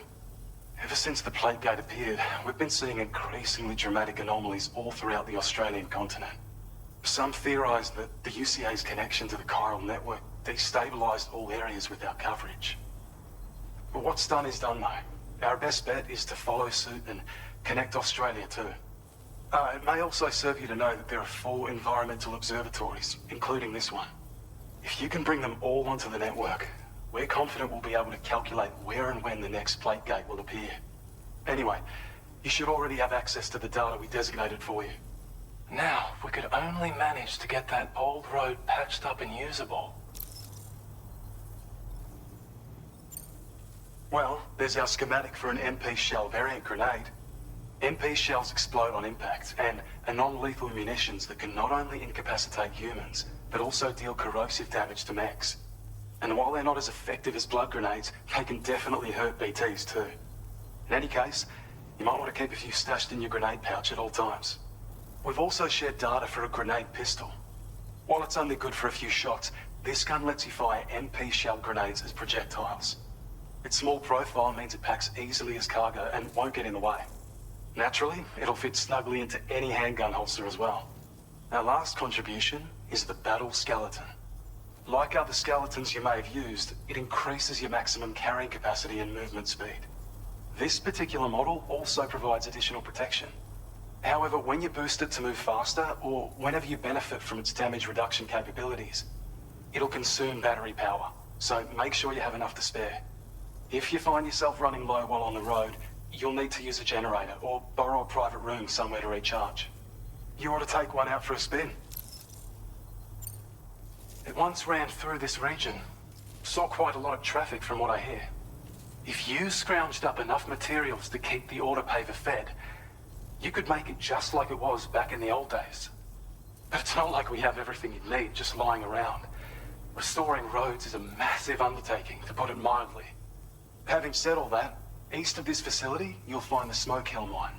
Ever since the plate gate appeared, we've been seeing increasingly dramatic anomalies all throughout the Australian continent. Some theorize that the UCA's connection to the chiral network destabilized all areas with our coverage. But what's done is done, though. Our best bet is to follow suit and connect Australia, too. It may also serve you to know that there are 4 environmental observatories, including this one. If you can bring them all onto the network, we're confident we'll be able to calculate where and when the next plate gate will appear. Anyway, you should already have access to the data we designated for you. Now, if we could only manage to get that old road patched up and usable. Well, there's our schematic for an MP shell variant grenade. MP shells explode on impact and are non-lethal munitions that can not only incapacitate humans, but also deal corrosive damage to mechs. And while they're not as effective as blood grenades, they can definitely hurt BTs too. In any case, you might want to keep a few stashed in your grenade pouch at all times. We've also shared data for a grenade pistol. While it's only good for a few shots, this gun lets you fire MP shell grenades as projectiles. Its small profile means it packs easily as cargo and won't get in the way. Naturally, it'll fit snugly into any handgun holster as well. Our last contribution is the battle skeleton. Like other skeletons you may have used, it increases your maximum carrying capacity and movement speed. This particular model also provides additional protection. However, when you boost it to move faster, or whenever you benefit from its damage reduction capabilities, it'll consume battery power, so make sure you have enough to spare. If you find yourself running low while on the road, you'll need to use a generator or borrow a private room somewhere to recharge. You ought to take one out for a spin. It once ran through this region. Saw quite a lot of traffic from what I hear. If you scrounged up enough materials to keep the autopaver fed, you could make it just like it was back in the old days. But it's not like we have everything you need just lying around. Restoring roads is a massive undertaking, to put it mildly. Having said all that, east of this facility, you'll find the Smoke Hill mine.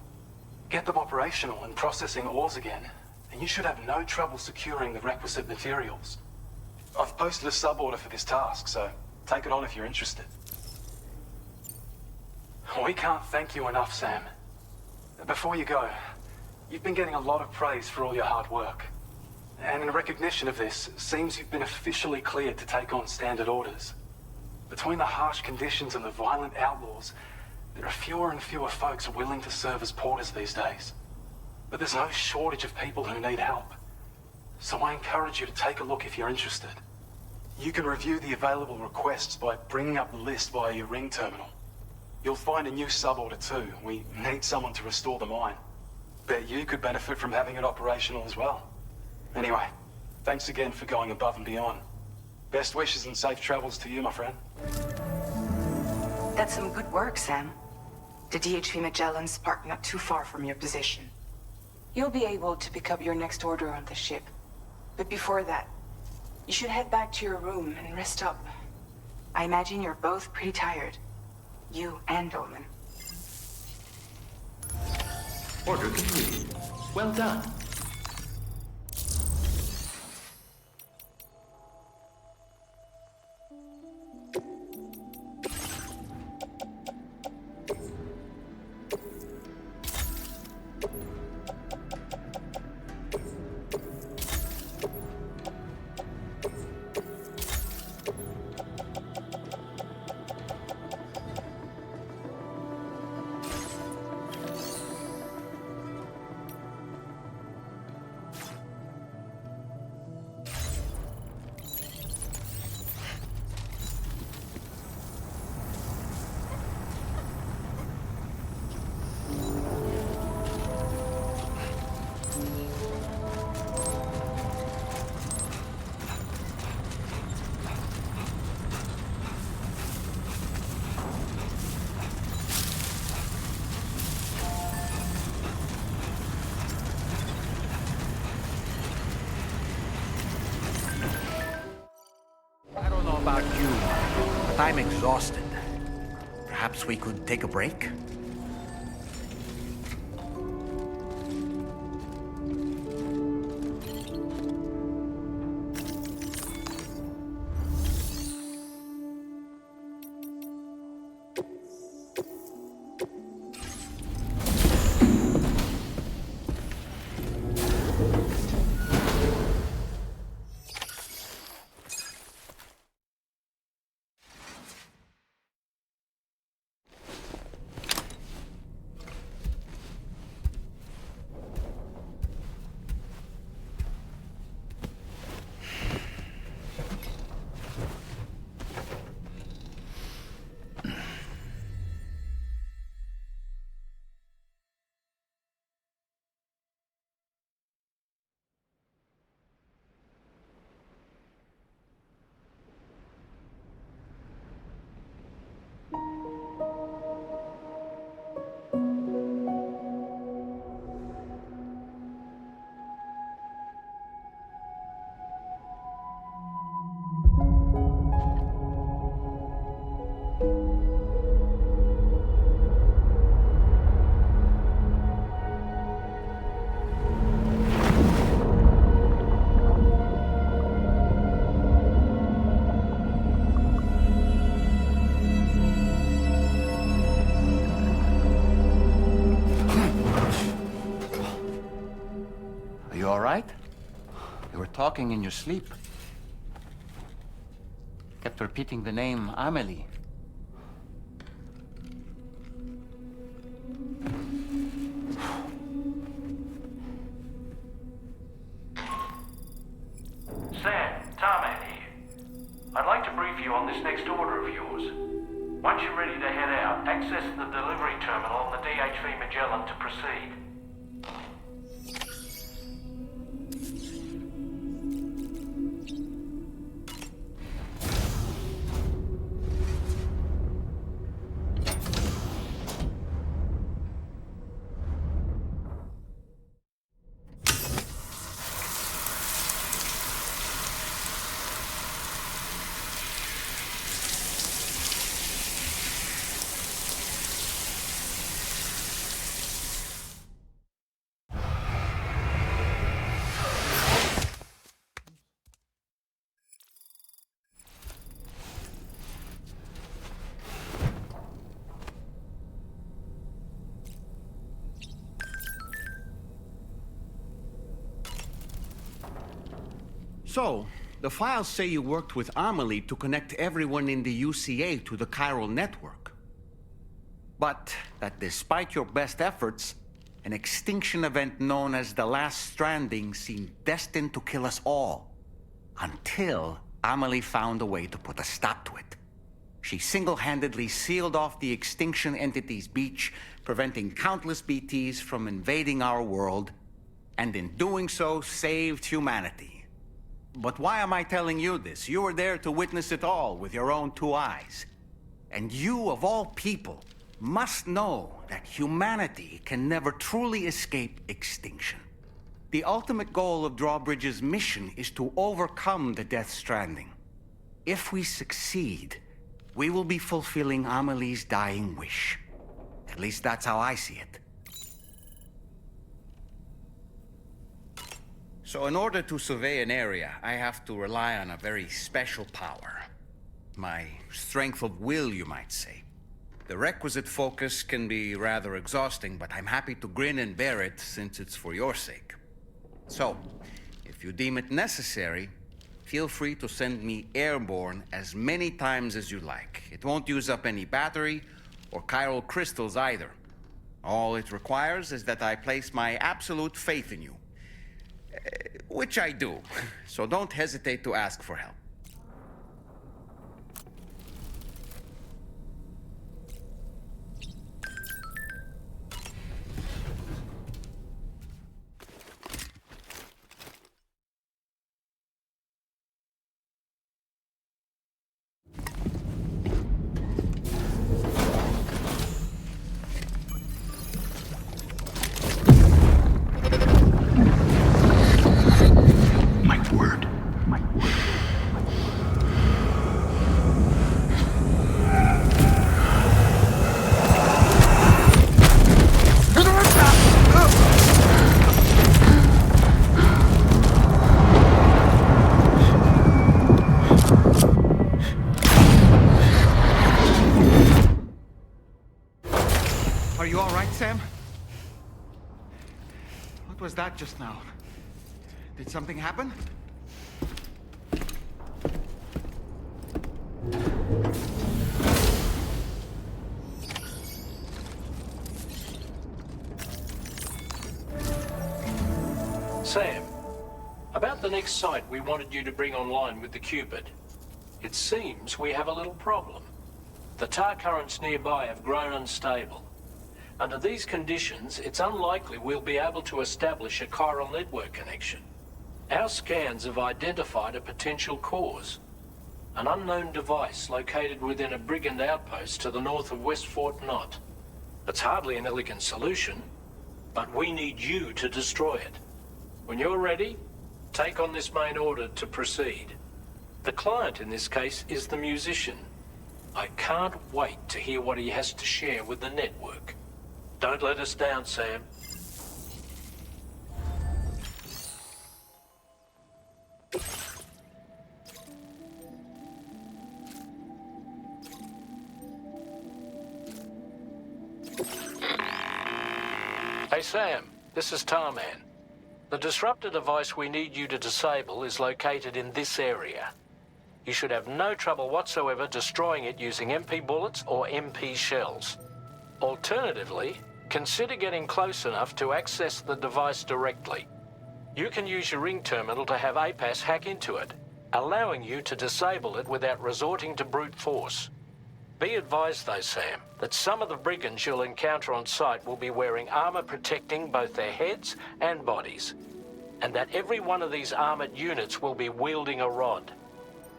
Get them operational and processing ores again, and you should have no trouble securing the requisite materials. I've posted a sub-order for this task, so take it on if you're interested. We can't thank you enough, Sam. Before you go, you've been getting a lot of praise for all your hard work. And in recognition of this, it seems you've been officially cleared to take on standard orders. Between the harsh conditions and the violent outlaws, there are fewer and fewer folks willing to serve as porters these days. But there's no shortage of people who need help. So I encourage you to take a look if you're interested. You can review the available requests by bringing up the list via your ring terminal. You'll find a new sub-order too. We need someone to restore the mine. Bet you could benefit from having it operational as well. Anyway, thanks again for going above and beyond. Best wishes and safe travels to you, my friend. That's some good work, Sam. The DHV Magellan's parked not too far from your position. You'll be able to pick up your next order on the ship. But before that, you should head back to your room and rest up. I imagine you're both pretty tired. You and Dolman. Order complete. Well done. I don't know about you, but I'm exhausted. Perhaps we could take a break? You all right? You were talking in your sleep. Kept repeating the name Amelie. Sam, Tarman here. I'd like to brief you on this next order of yours. Once you're ready to head out, access the delivery terminal on the DHV Magellan to proceed. So, the files say you worked with Amelie to connect everyone in the UCA to the chiral network. But that despite your best efforts, an extinction event known as the Last Stranding seemed destined to kill us all. Until Amelie found a way to put a stop to it. She single-handedly sealed off the extinction entity's beach, preventing countless BTs from invading our world, and in doing so, saved humanity. But why am I telling you this? You were there to witness it all with your own two eyes. And you, of all people, must know that humanity can never truly escape extinction. The ultimate goal of Drawbridge's mission is to overcome the Death Stranding. If we succeed, we will be fulfilling Amelie's dying wish. At least that's how I see it. So in order to survey an area, I have to rely on a very special power. My strength of will, you might say. The requisite focus can be rather exhausting, but I'm happy to grin and bear it since it's for your sake. So, if you deem it necessary, feel free to send me airborne as many times as you like. It won't use up any battery or chiral crystals either. All it requires is that I place my absolute faith in you. Which I do, so don't hesitate to ask for help. Are you all right, Sam? What was that just now? Did something happen? Sam, about the next site we wanted you to bring online with the Cupid. It seems we have a little problem. The tar currents nearby have grown unstable. Under these conditions, it's unlikely we'll be able to establish a chiral network connection. Our scans have identified a potential cause. An unknown device located within a brigand outpost to the north of West Fort Knot. It's hardly an elegant solution, but we need you to destroy it. When you're ready, take on this main order to proceed. The client in this case is the musician. I can't wait to hear what he has to share with the network. Don't let us down, Sam. Hey, Sam. This is Tarman. The disruptor device we need you to disable is located in this area. You should have no trouble whatsoever destroying it using MP bullets or MP shells. Alternatively, consider getting close enough to access the device directly. You can use your ring terminal to have APAS hack into it, allowing you to disable it without resorting to brute force. Be advised though, Sam, that some of the brigands you'll encounter on site will be wearing armor protecting both their heads and bodies, and that every one of these armored units will be wielding a rod.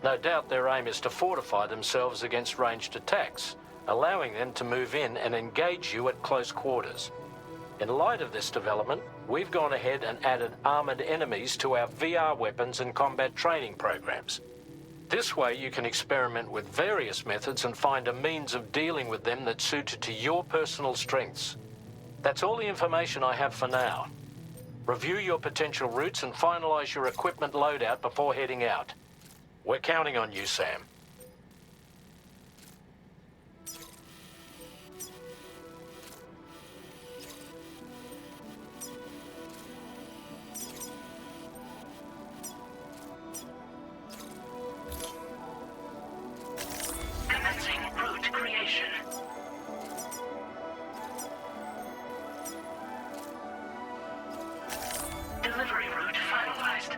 No doubt their aim is to fortify themselves against ranged attacks, allowing them to move in and engage you at close quarters. In light of this development, we've gone ahead and added armored enemies to our VR weapons and combat training programs. This way you can experiment with various methods and find a means of dealing with them that's suited to your personal strengths. That's all the information I have for now. Review your potential routes and finalize your equipment loadout before heading out. We're counting on you, Sam. Commencing route creation. Delivery route finalized.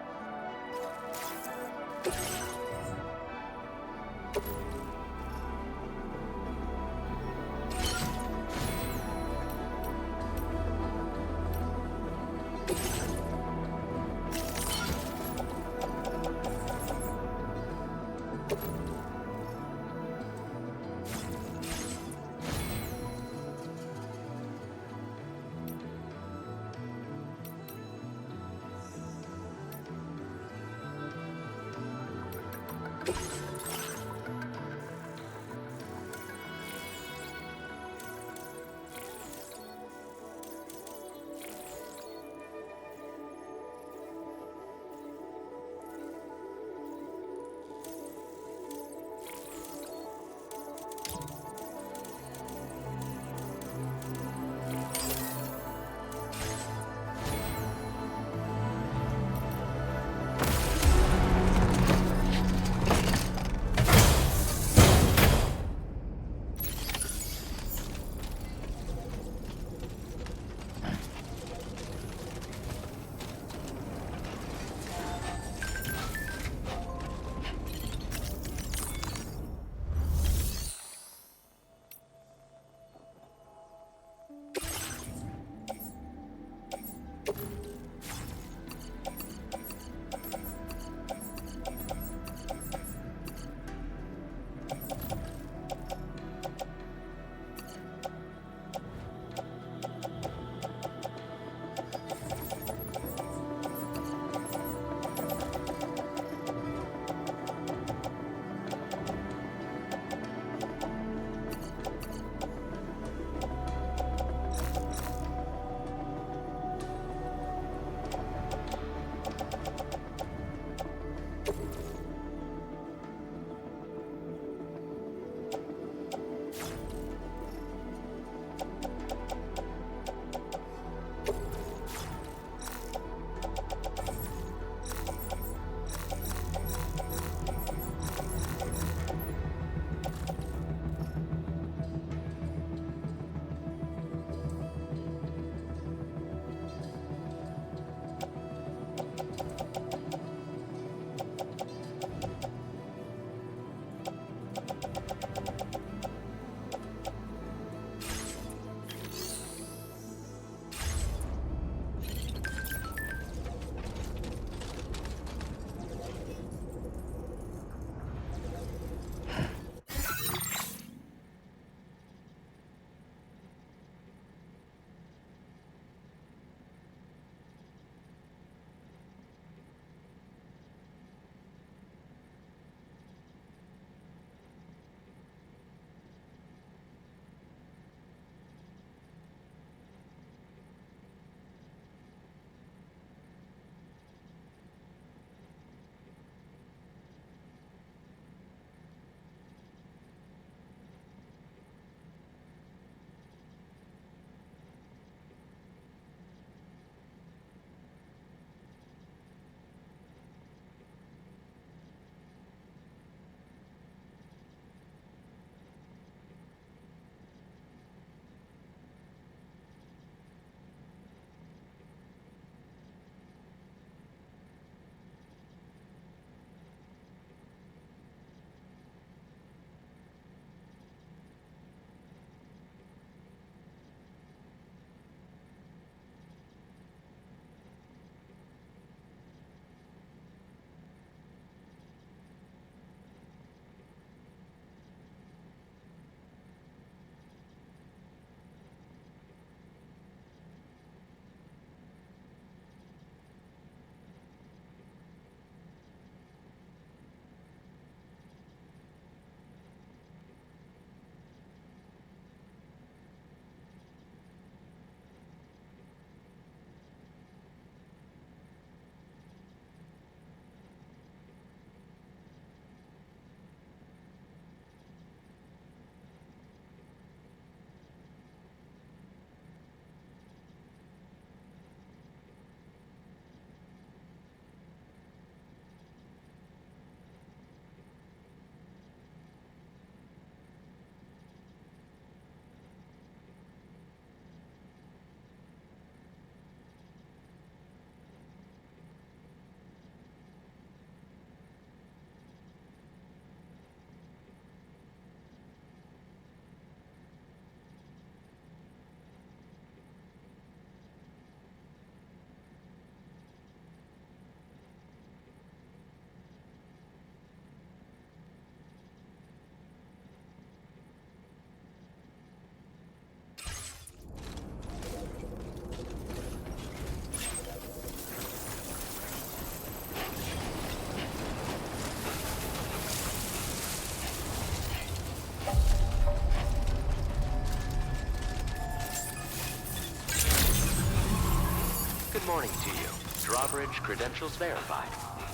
morning to you. Drawbridge credentials verified.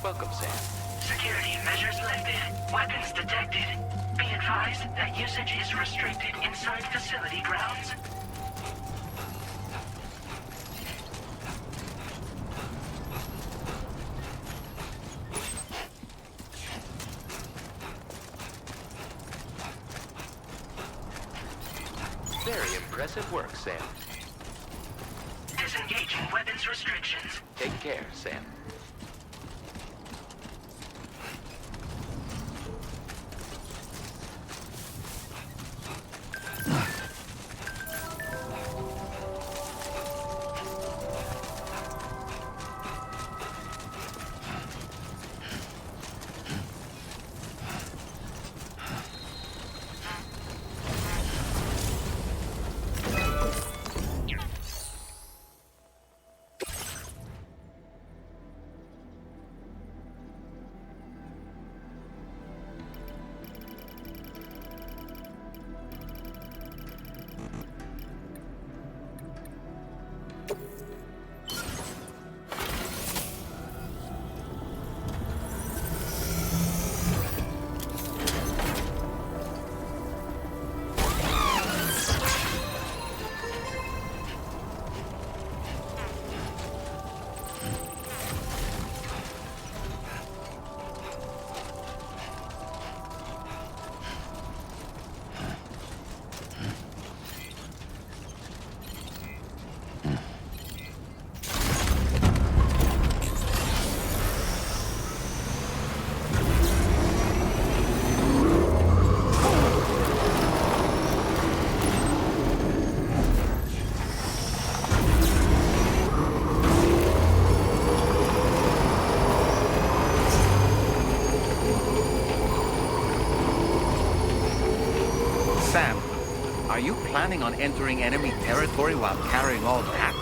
Welcome, Sam. Security measures lifted. Weapons detected. Be advised that usage is restricted inside facility grounds. Very impressive work, Sam. Disengaging weapons restrictions. Take care, Sam. Sam, are you planning on entering enemy territory while carrying all that?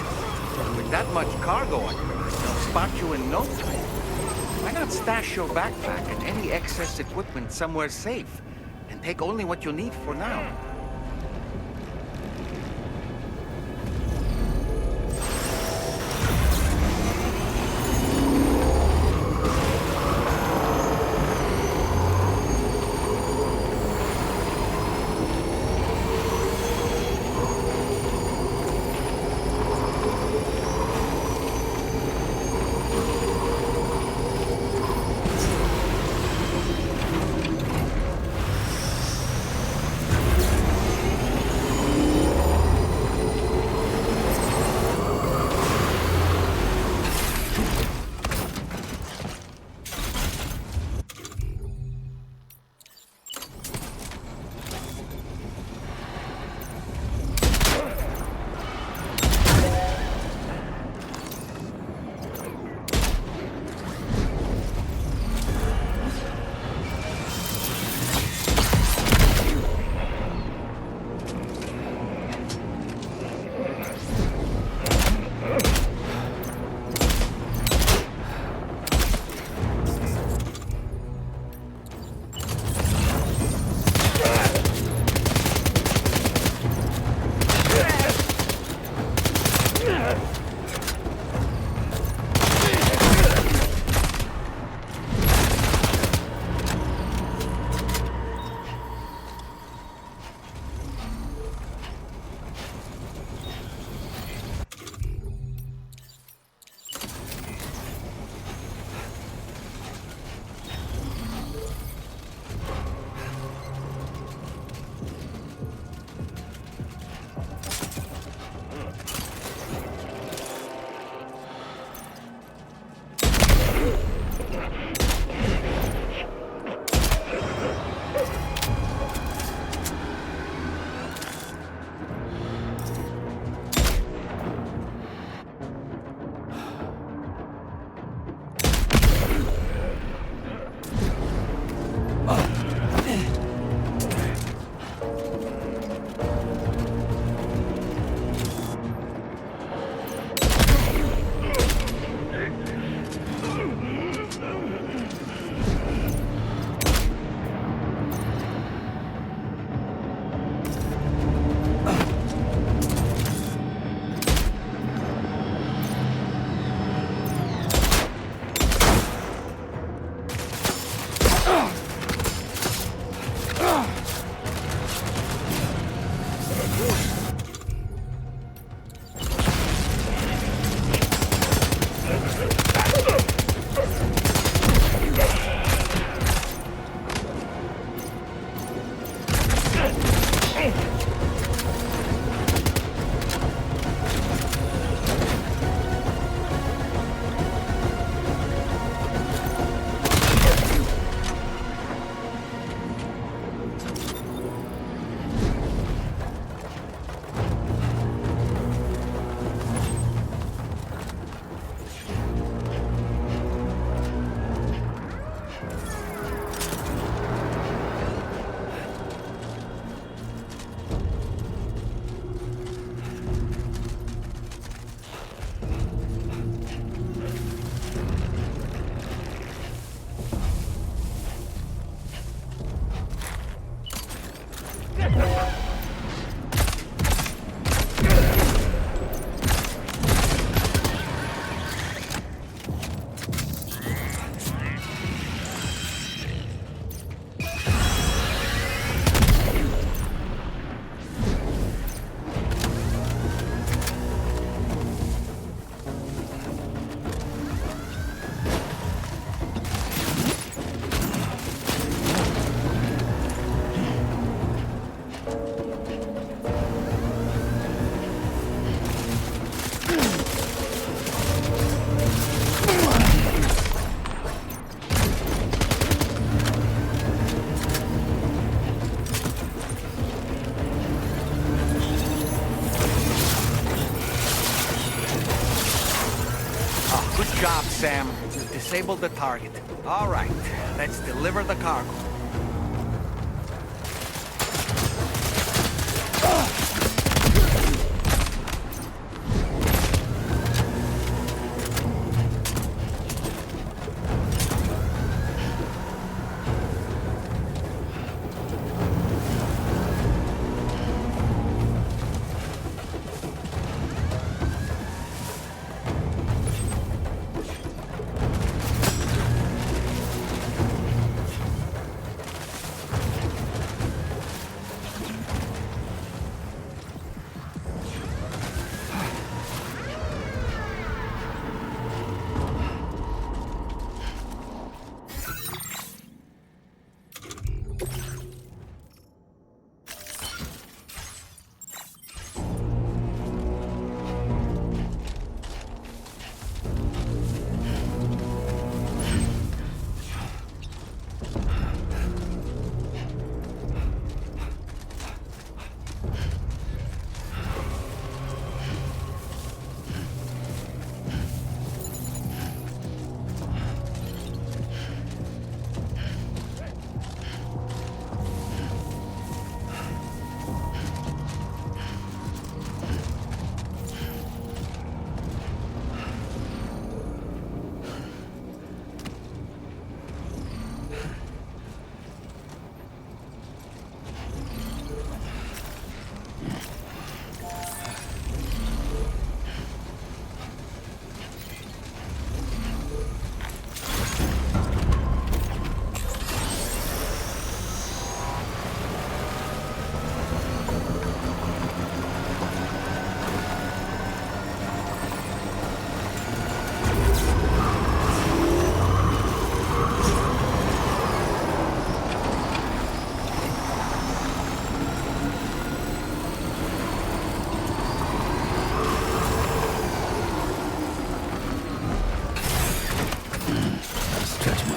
With that much cargo on you, they'll spot you in no time. Why not stash your backpack and any excess equipment somewhere safe, and take only what you need for now? disabled the target. All right, let's deliver the cargo.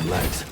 legs.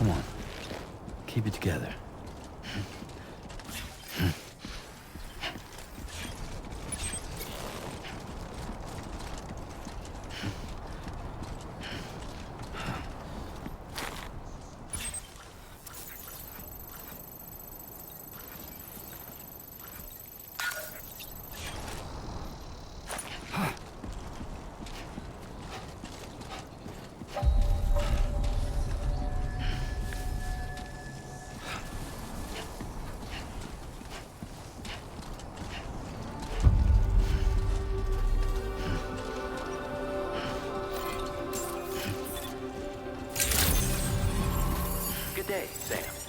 Come on. Keep it together. Good day, Sam.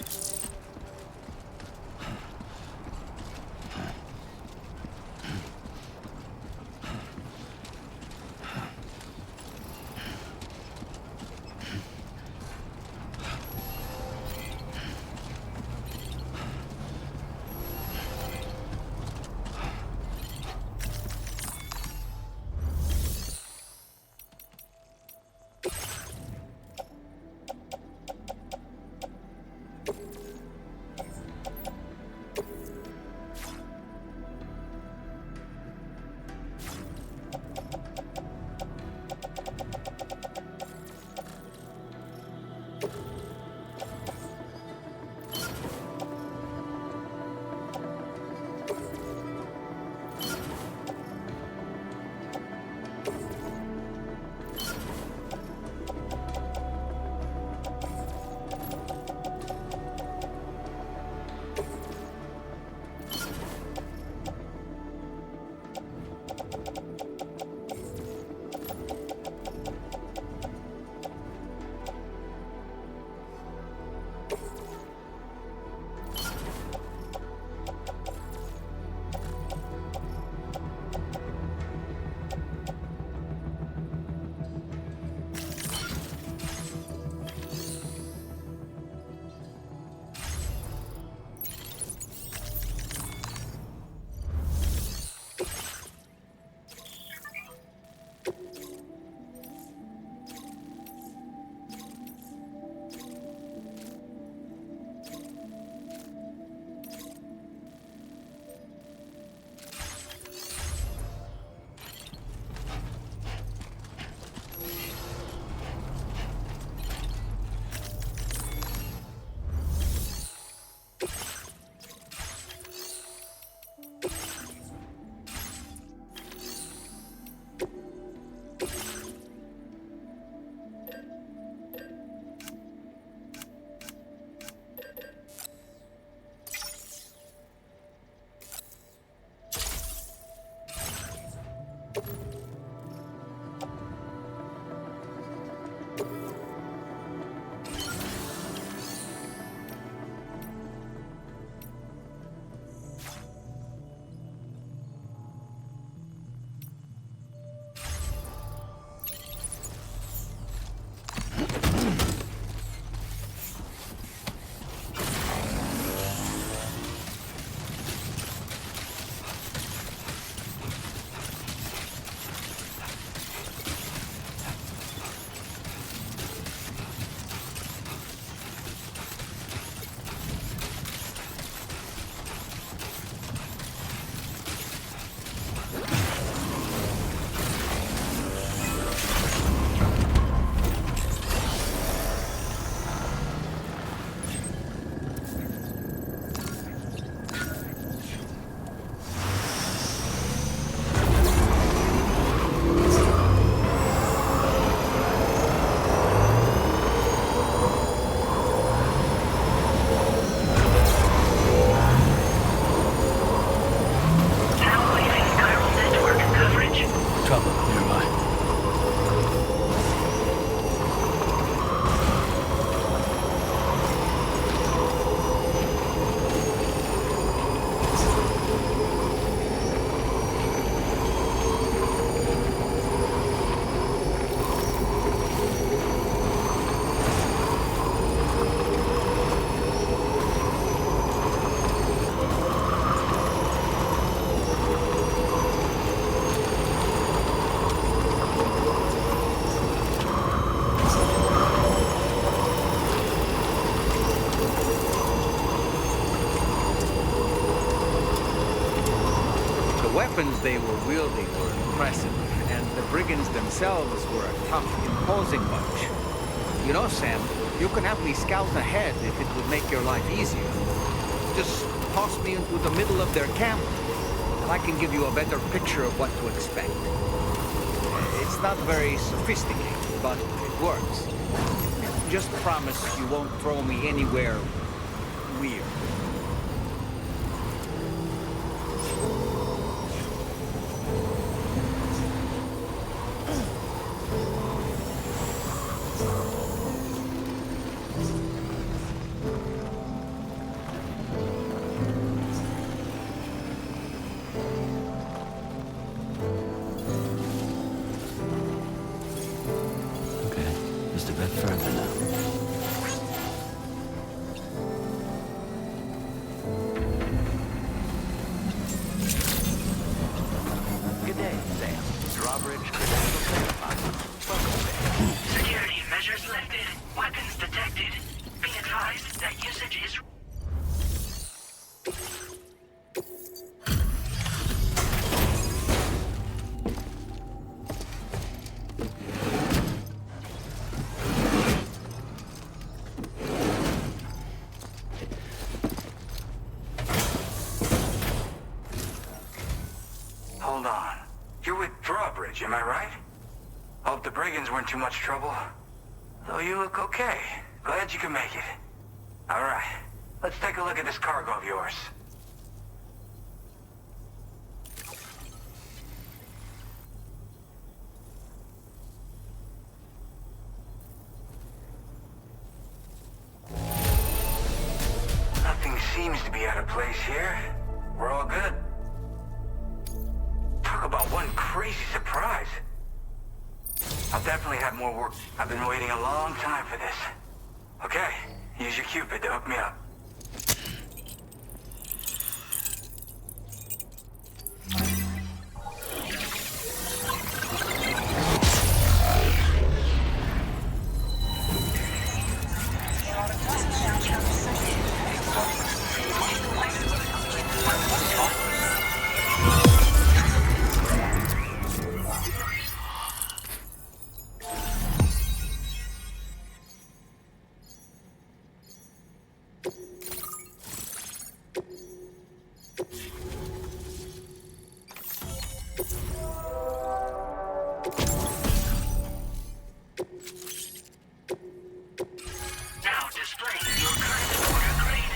weapons they were wielding were impressive, and the brigands themselves were a tough, imposing bunch. You know, Sam, you can have me scout ahead if it would make your life easier. Just toss me into the middle of their camp, and I can give you a better picture of what to expect. It's not very sophisticated, but it works. Just promise you won't throw me anywhere weird. Okay, just a bit further now. Good day, Sam. Drawbridge credentials verified. Welcome, Sam. Security measures lifted. Weapons detected. Be advised that usage is... Hold on. You're with Drawbridge, am I right? Hope the brigands weren't too much trouble. Though you look okay. Glad you can make it. Alright, let's take a look at this cargo of yours. Nothing seems to be out of place here. We're all good. Talk about one crazy surprise. I'll definitely have more work. I've been waiting a long time for this. Okay, use your Cupid to hook me up. Now displaying your current order grade.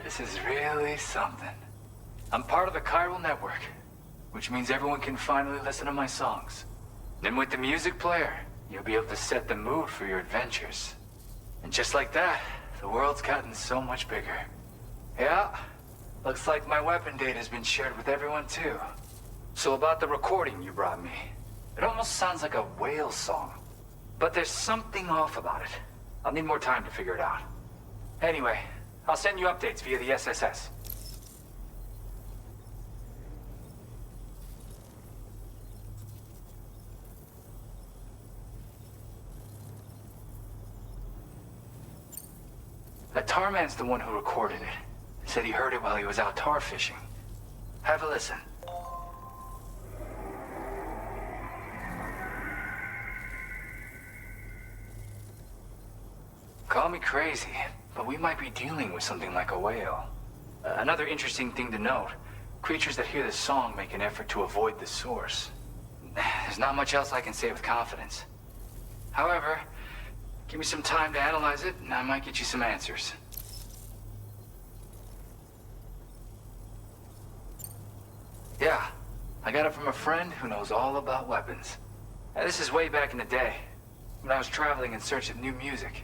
This is really something. I'm part of the chiral network, which means everyone can finally listen to my songs. Then with the music player, you'll be able to set the mood for your adventures. And just like that, the world's gotten so much bigger. Yeah, looks like my weapon data has been shared with everyone too. So about the recording you brought me, it almost sounds like a whale song. But there's something off about it. I'll need more time to figure it out. Anyway, I'll send you updates via the SSS. That tar man's the one who recorded it. Said he heard it while he was out tar fishing. Have a listen. Call me crazy, but we might be dealing with something like a whale. Another interesting thing to note, creatures that hear this song make an effort to avoid the source. There's not much else I can say with confidence. However, give me some time to analyze it, and I might get you some answers. Yeah, I got it from a friend who knows all about weapons. This is way back in the day, when I was traveling in search of new music.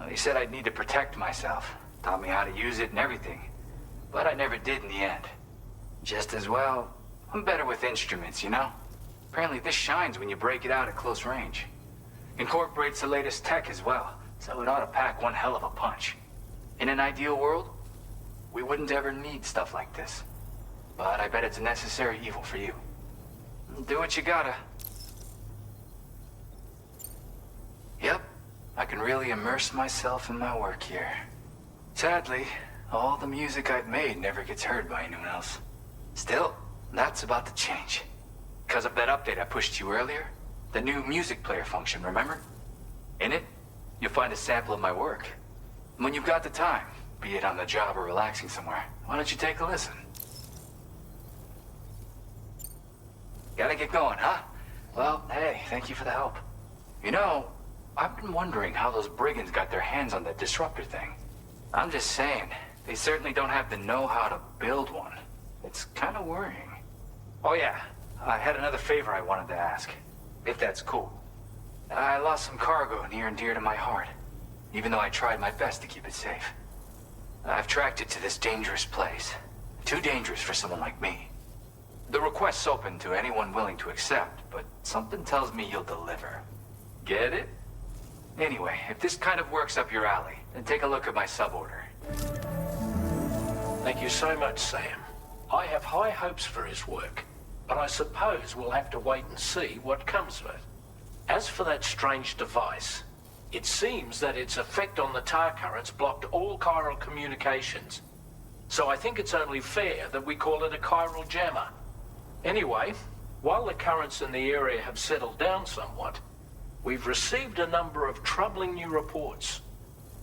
He said I'd need to protect myself, taught me how to use it and everything. But I never did in the end. Just as well, I'm better with instruments, you know? Apparently this shines when you break it out at close range. Incorporates the latest tech as well, so it ought to pack one hell of a punch. In an ideal world, we wouldn't ever need stuff like this. But I bet it's a necessary evil for you. Do what you gotta. Yep, I can really immerse myself in my work here. Sadly, all the music I've made never gets heard by anyone else. Still, that's about to change. Because of that update I pushed you earlier, the new music player function, remember? In it, you'll find a sample of my work. When you've got the time, be it on the job or relaxing somewhere, why don't you take a listen? Gotta get going, huh? Well, hey, thank you for the help. You know, I've been wondering how those brigands got their hands on that disruptor thing. I'm just saying, they certainly don't have the know-how to build one. It's kind of worrying. Oh yeah, I had another favor I wanted to ask, if that's cool. I lost some cargo near and dear to my heart, even though I tried my best to keep it safe. I've tracked it to this dangerous place. Too dangerous for someone like me. The request's open to anyone willing to accept, but something tells me you'll deliver. Get it? Anyway, if this kind of works up your alley, then take a look at my suborder. Thank you so much, Sam. I have high hopes for his work, but I suppose we'll have to wait and see what comes of it. As for that strange device, it seems that its effect on the tar currents blocked all chiral communications. So I think it's only fair that we call it a chiral jammer. Anyway, while the currents in the area have settled down somewhat, we've received a number of troubling new reports.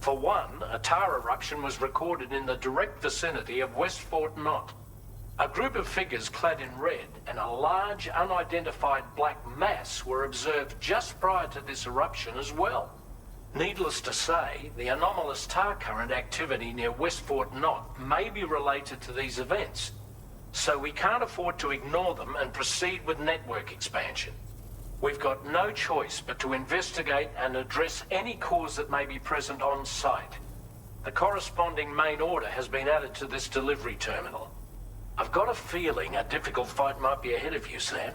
For one, a tar eruption was recorded in the direct vicinity of West Fort Knot. A group of figures clad in red and a large unidentified black mass were observed just prior to this eruption as well. Needless to say, the anomalous tar current activity near West Fort Knot may be related to these events, so we can't afford to ignore them and proceed with network expansion. We've got no choice but to investigate and address any cause that may be present on site. The corresponding main order has been added to this delivery terminal. I've got a feeling a difficult fight might be ahead of you, Sam.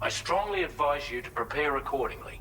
I strongly advise you to prepare accordingly.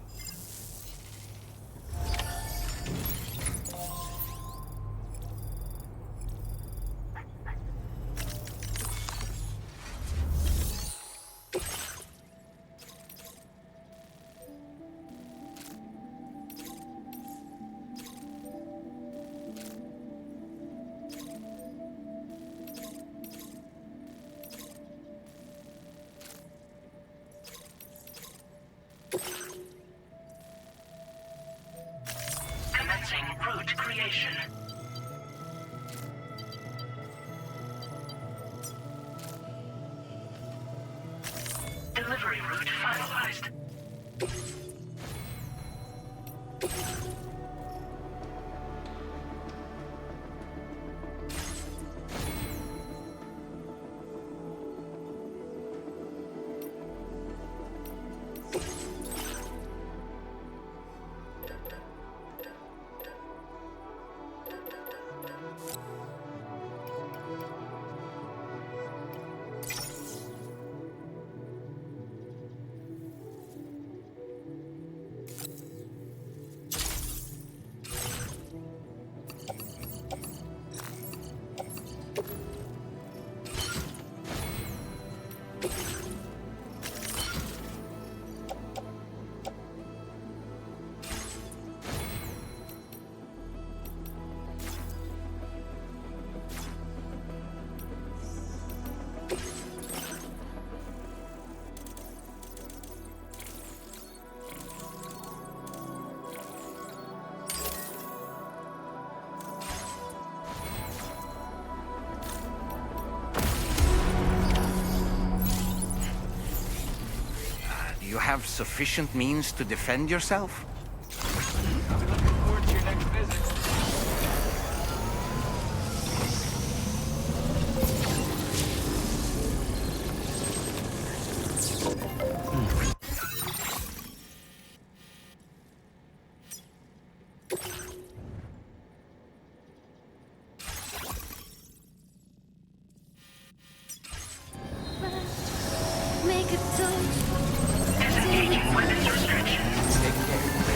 Commencing route creation. Delivery route finalized. Do you have sufficient means to defend yourself? I'll be looking forward to your next visit. Disengaging weapons restrictions. Take care.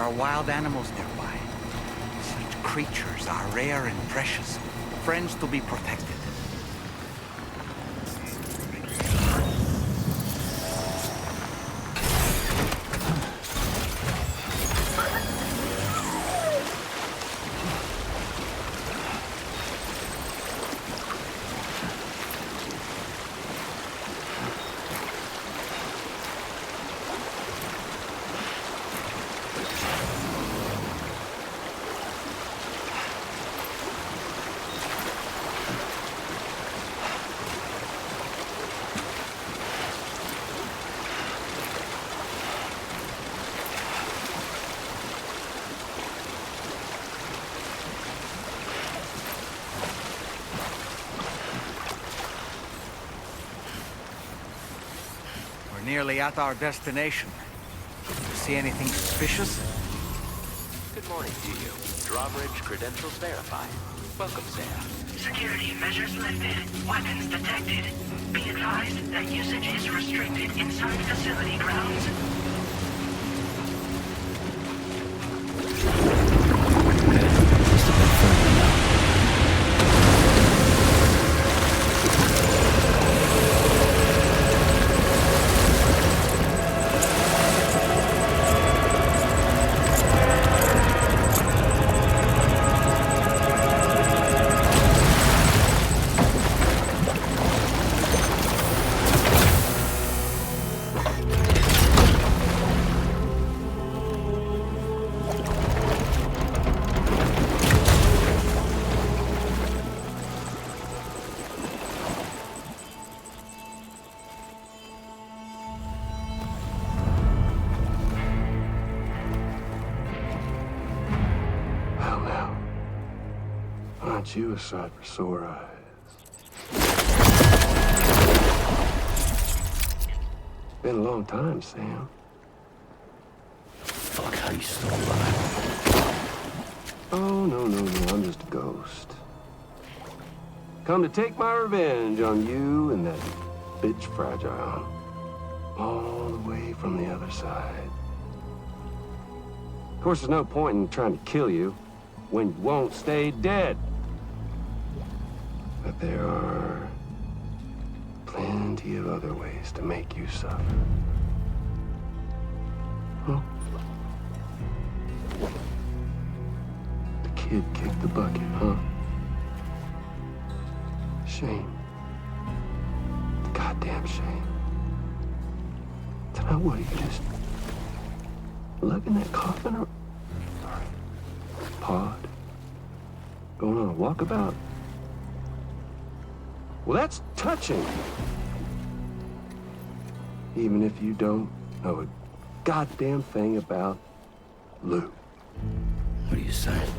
are wild animals nearby. Such creatures are rare and precious, friends to be protected. Nearly at our destination. You see anything suspicious? Good morning to you. Drawbridge credentials verified. Welcome, Sam. Security measures lifted. Weapons detected. Be advised that usage is restricted inside facility grounds. Just a bit further now. Aren't you a sight for sore eyes? Been a long time, Sam. Fuck, how you still alive? Oh, no, I'm just a ghost. Come to take my revenge on you and that bitch Fragile. All the way from the other side. Of course, there's no point in trying to kill you when you won't stay dead. But there are plenty of other ways to make you suffer. Huh? The kid kicked the bucket, huh? Shame. Goddamn shame. Now what, you just lugging that coffin or pod? Going on a walkabout? Well, that's touching. Even if you don't know a goddamn thing about Lou. What are you saying?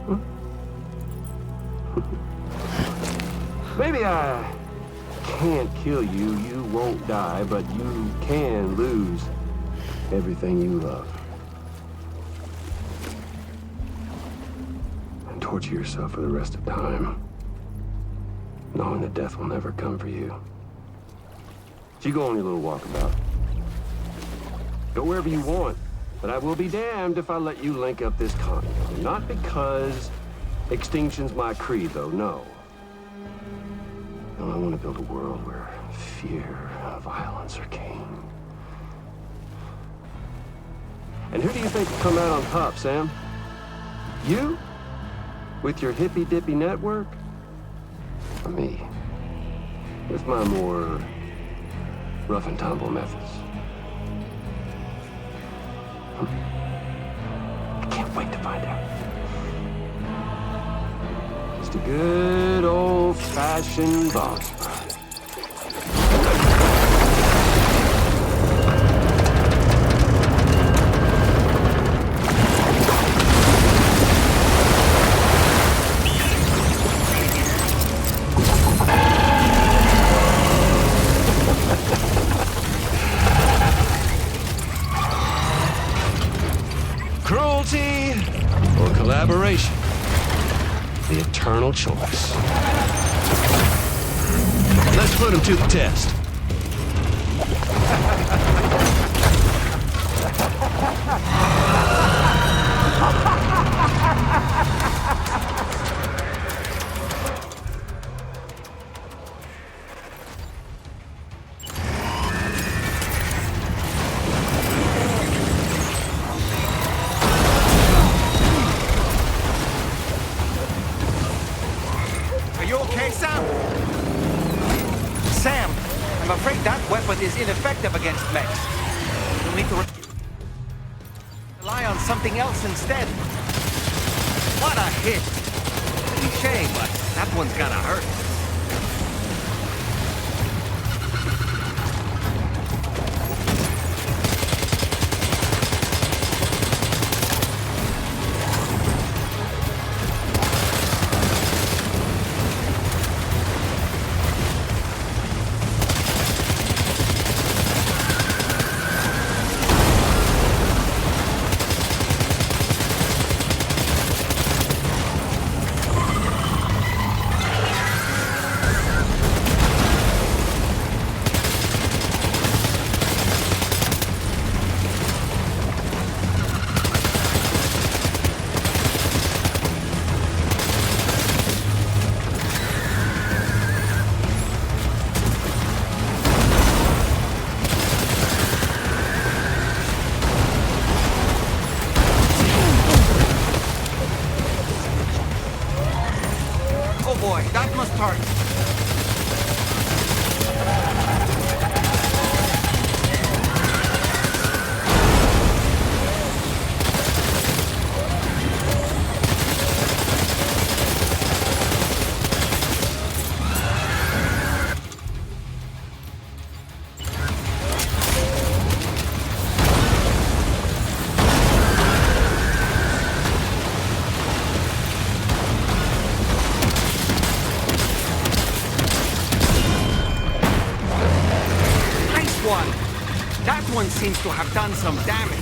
Huh? Maybe I can't kill you, you won't die, but you can lose everything you love. And torture yourself for the rest of time, knowing that death will never come for you. So you go on your little walkabout. Go wherever you want, but I will be damned if I let you link up this continent. Not because extinction's my creed, though, no. No, I want to build a world where fear and violence are king. And who do you think will come out on top, Sam? You? With your hippy-dippy network? Or me? With my more rough and tumble methods? I can't wait to find out. Just a good old-fashioned boss fight. Cruelty or collaboration? The eternal choice. Let's put him to the test. effective against mechs. You'll need to rely on something else instead. What a hit! Cliche, but that one's gotta hurt. Boy, that must hurt. That one seems to have done some damage.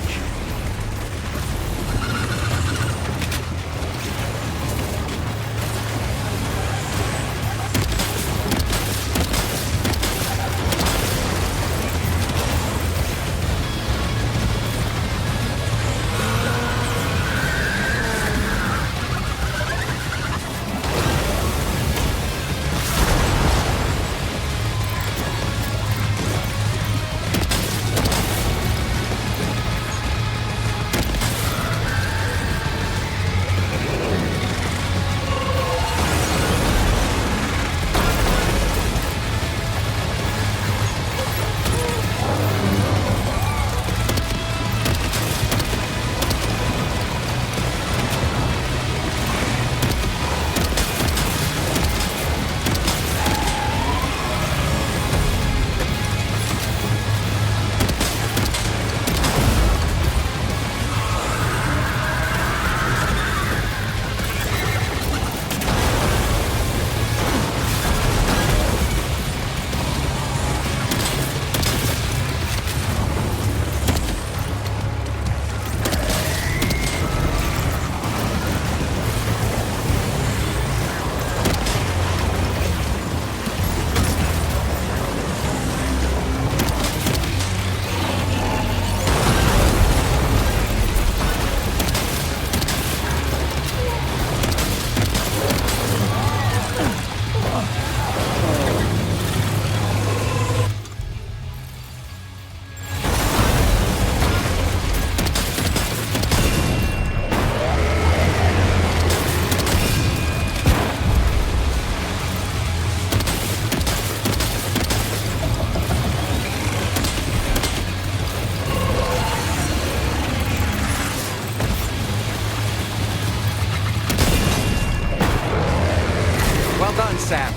Sam.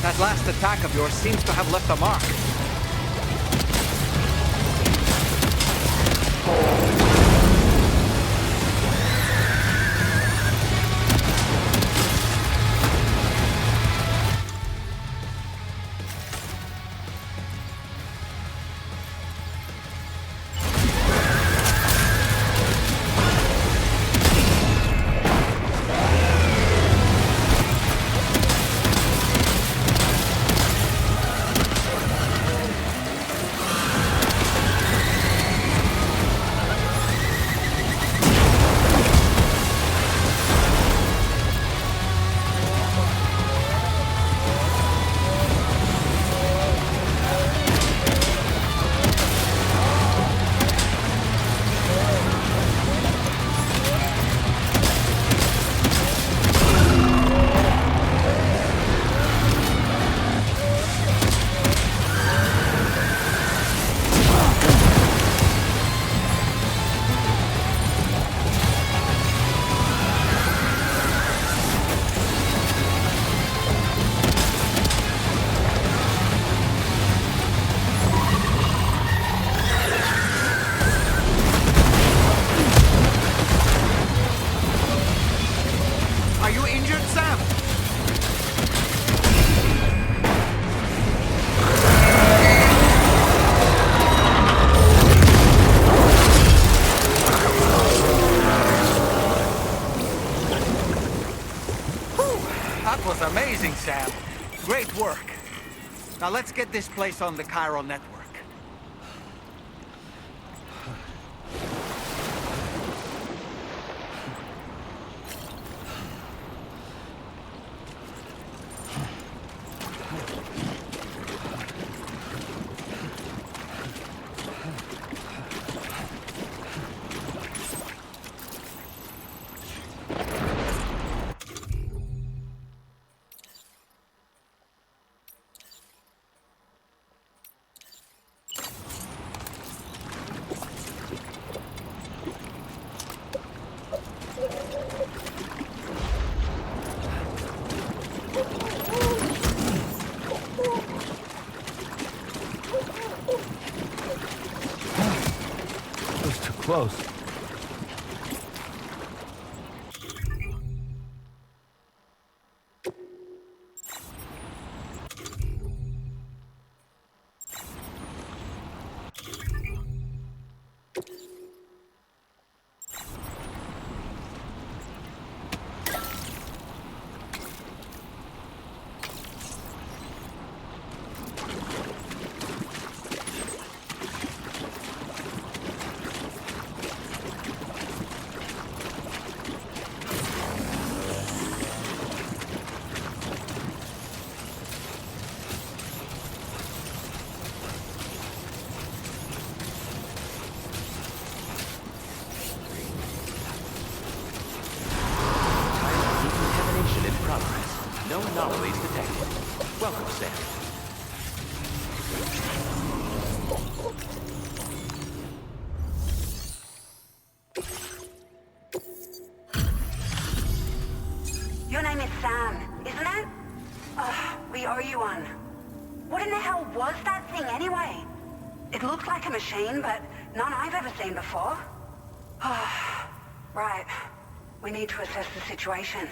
That last attack of yours seems to have left a mark. amazing, Sam. Great work. Now let's get this place on the chiral network. Close. No anomalies detected. Welcome, Sam. Your name is Sam, isn't it? We owe you one. What in the hell was that thing anyway? It looked like a machine, but none I've ever seen before. Right. We need to assess the situation.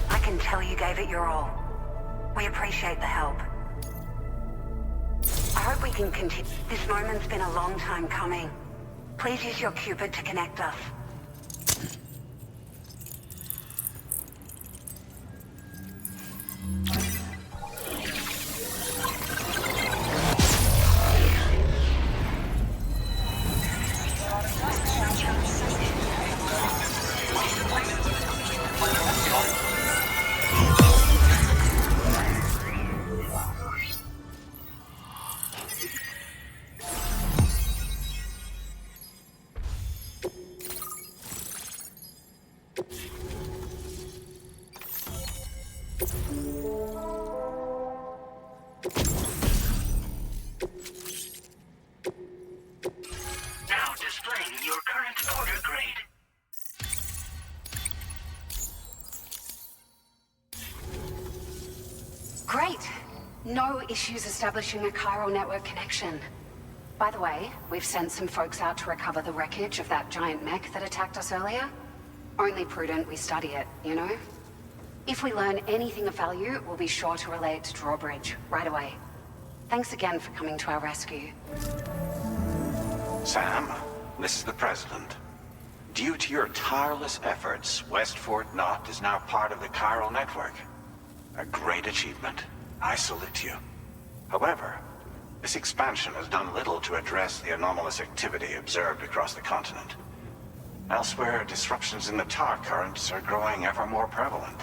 I can tell you gave it your all. We appreciate the help. I hope we can continue. This moment's been a long time coming. Please use your Cupid to connect us. Now displaying your current order grade. Great. No issues establishing a chiral network connection. By the way, we've sent some folks out to recover the wreckage of that giant mech that attacked us earlier. Only prudent we study it, you know? If we learn anything of value, we'll be sure to relay it to Drawbridge right away. Thanks again for coming to our rescue. Sam, this is the President. Due to your tireless efforts, West Fort Knot is now part of the chiral network. A great achievement. I salute you. However, this expansion has done little to address the anomalous activity observed across the continent. Elsewhere, disruptions in the tar currents are growing ever more prevalent.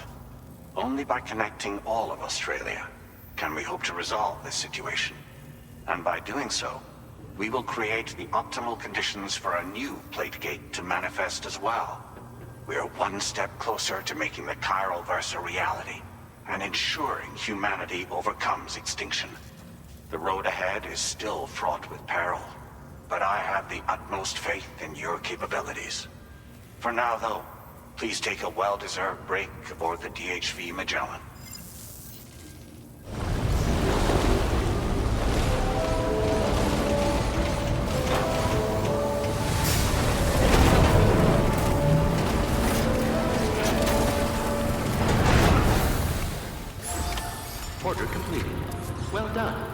Only by connecting all of Australia can we hope to resolve this situation. And by doing so, we will create the optimal conditions for a new Plategate to manifest as well. We are one step closer to making the chiral verse a reality, and ensuring humanity overcomes extinction. The road ahead is still fraught with peril, but I have the utmost faith in your capabilities. For now, though, please take a well-deserved break aboard the DHV Magellan. Order completed. Well done.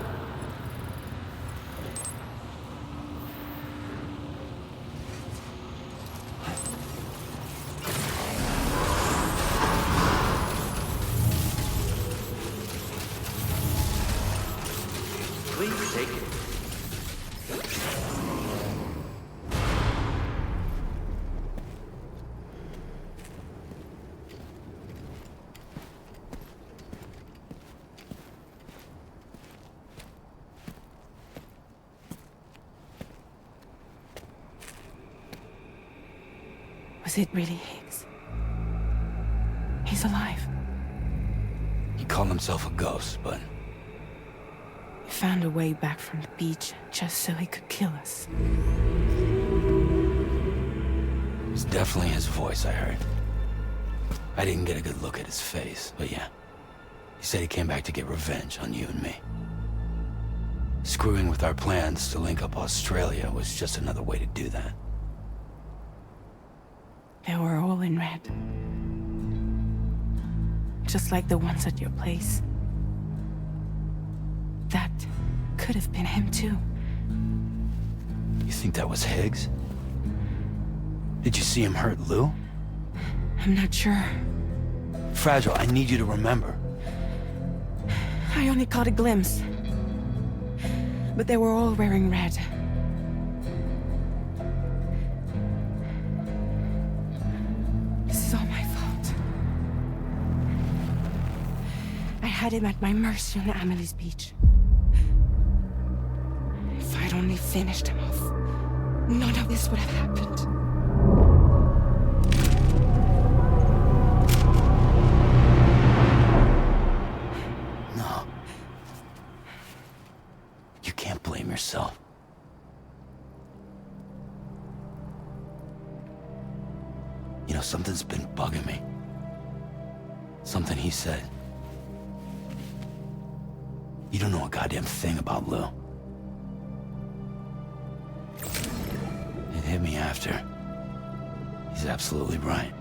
Was it really Higgs? He's alive. He called himself a ghost, but He found a way back from the beach just so he could kill us. it was definitely his voice I heard. I didn't get a good look at his face, but yeah. He said he came back to get revenge on you and me. Screwing with our plans to link up Australia was just another way to do that. They were all in red. Just like the ones at your place. That could have been him too. You think that was Higgs? Did you see him hurt Lou? I'm not sure. Fragile, I need you to remember. I only caught a glimpse. But they were all wearing red. This is all my fault. I had him at my mercy on Amelie's beach. If I'd only finished him off, none of this would have happened. No. You can't blame yourself. You know, something's been bugging me. Something he said. You don't know a goddamn thing about Lou. It hit me after. He's absolutely right.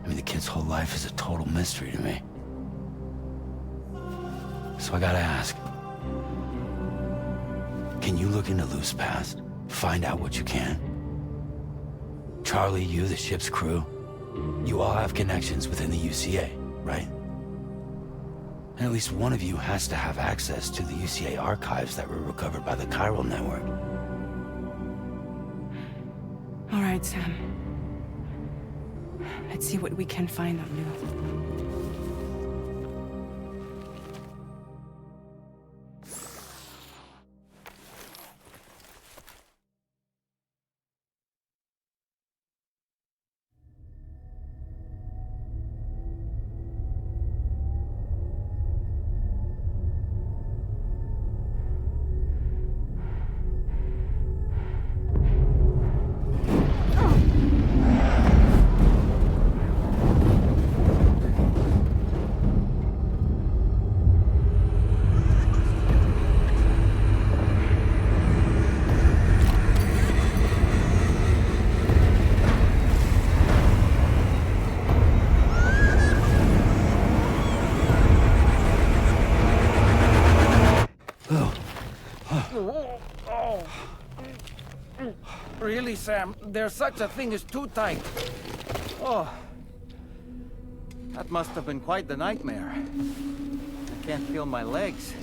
I mean, the kid's whole life is a total mystery to me. So I gotta ask. Can you look into Lou's past? Find out what you can? Charlie, you, the ship's crew, you all have connections within the UCA, right? And at least one of you has to have access to the UCA archives that were recovered by the Chiral Network. All right, Sam. Let's see what we can find on Lou. Really, Sam? There's such a thing as too tight. Oh. That must have been quite the nightmare. I can't feel my legs.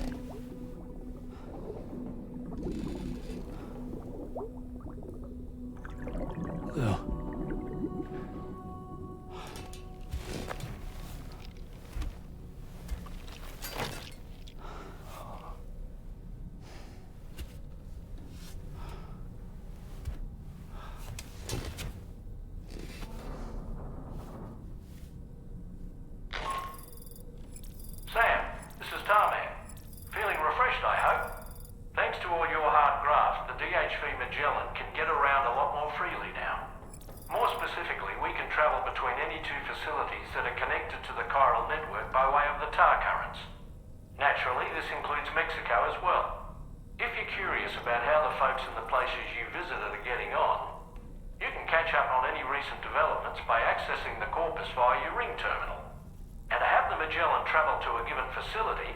Lou. Sam, this is Tarman. Feeling refreshed, I hope? Thanks to all your hard graft, the DHV Magellan can get around a lot more freely now. More specifically, we can travel between any two facilities that are connected to the chiral network by way of the tar currents. Naturally, this includes Mexico as well. If you're curious about how the folks in the places you visited are getting on, you can catch up on any recent developments by accessing the Corpus via your ring terminal. And to have the Magellan travel to a given facility,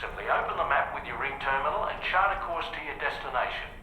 simply open the map with your ring terminal and chart a course to your destination.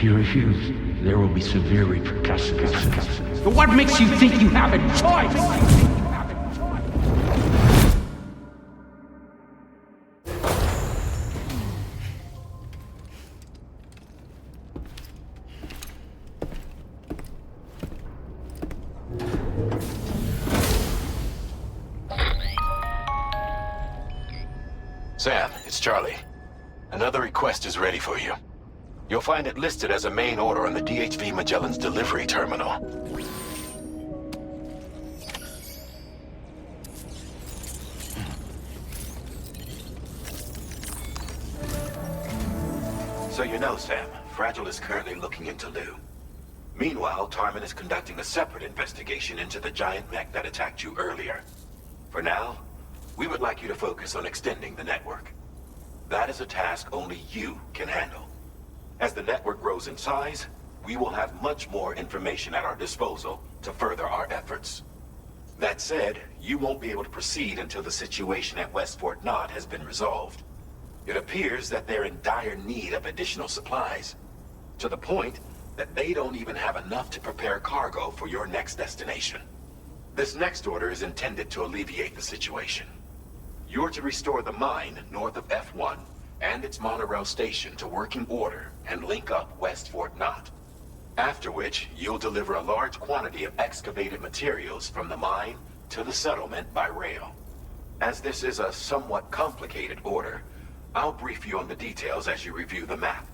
you refuse, there will be severe repercussions. But what makes you think you have a choice? Sam, it's Charlie. Another request is ready for you. You'll find it listed as a main order on the DHV Magellan's delivery terminal. So you know, Sam, Fragile is currently looking into Lou. Meanwhile, Tarman is conducting a separate investigation into the giant mech that attacked you earlier. For now, we would like you to focus on extending the network. That is a task only you can handle. As the network grows in size, we will have much more information at our disposal to further our efforts. That said, you won't be able to proceed until the situation at West Fort Knott has been resolved. It appears that they're in dire need of additional supplies, to the point that they don't even have enough to prepare cargo for your next destination. This next order is intended to alleviate the situation. You're to restore the mine north of F1 and its monorail station to working order and link up West Fort Knott. After which, you'll deliver a large quantity of excavated materials from the mine to the settlement by rail. As this is a somewhat complicated order, I'll brief you on the details as you review the map.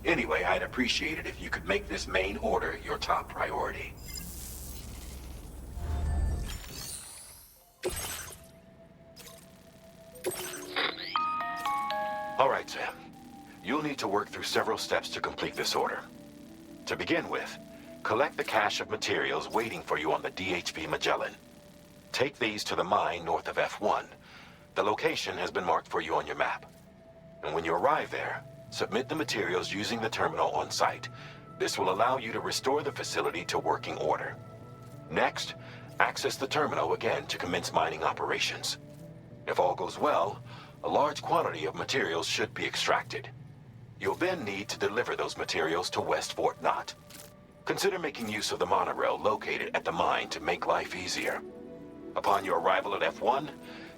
Anyway, I'd appreciate it if you could make this main order your top priority. All right, Sam. You'll need to work through several steps to complete this order. To begin with, collect the cache of materials waiting for you on the DHV Magellan. Take these to the mine north of F1. The location has been marked for you on your map. And when you arrive there, submit the materials using the terminal on site. This will allow you to restore the facility to working order. Next, access the terminal again to commence mining operations. If all goes well, a large quantity of materials should be extracted. You'll then need to deliver those materials to West Fort Knott. Consider making use of the monorail located at the mine to make life easier. Upon your arrival at F1,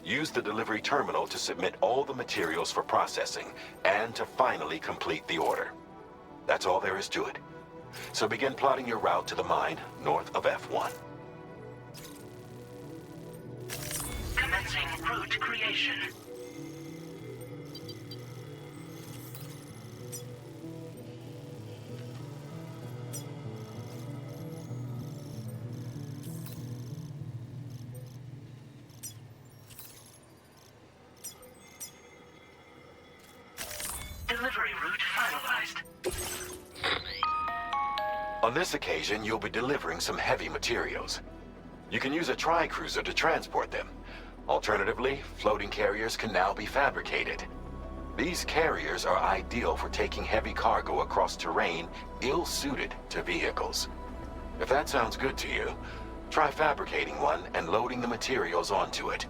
use the delivery terminal to submit all the materials for processing and to finally complete the order. That's all there is to it. So begin plotting your route to the mine north of F1. Commencing route creation. Delivery route finalized. On this occasion, you'll be delivering some heavy materials. You can use a tri-cruiser to transport them. Alternatively, floating carriers can now be fabricated. These carriers are ideal for taking heavy cargo across terrain ill-suited to vehicles. If that sounds good to you, try fabricating one and loading the materials onto it.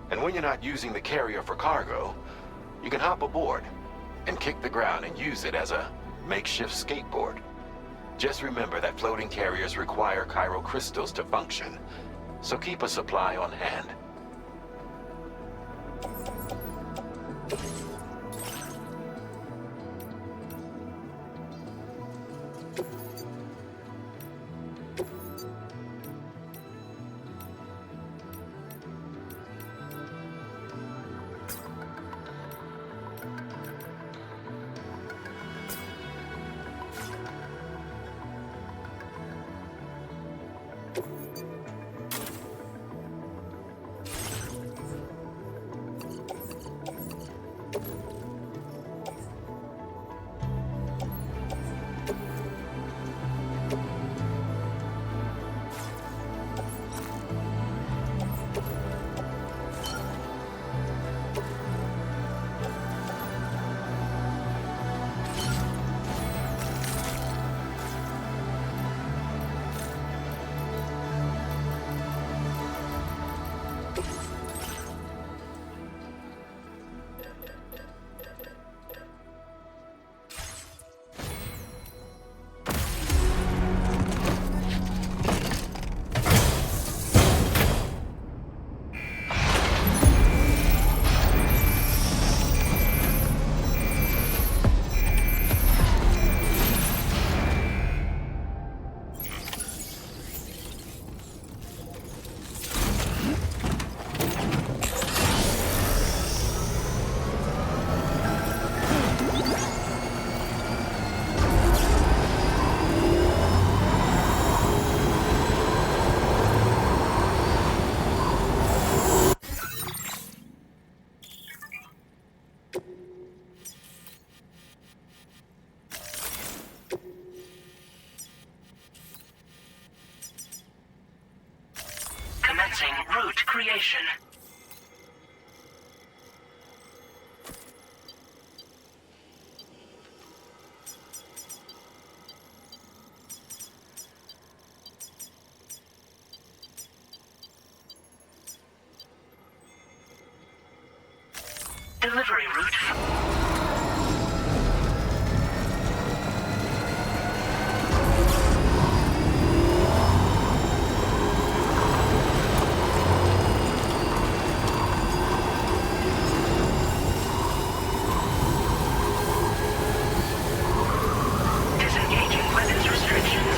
And when you're not using the carrier for cargo, you can hop aboard and kick the ground and use it as a makeshift skateboard. Just remember that floating carriers require chiral crystals to function, so keep a supply on hand. Delivery route. Disengaging weapons restrictions.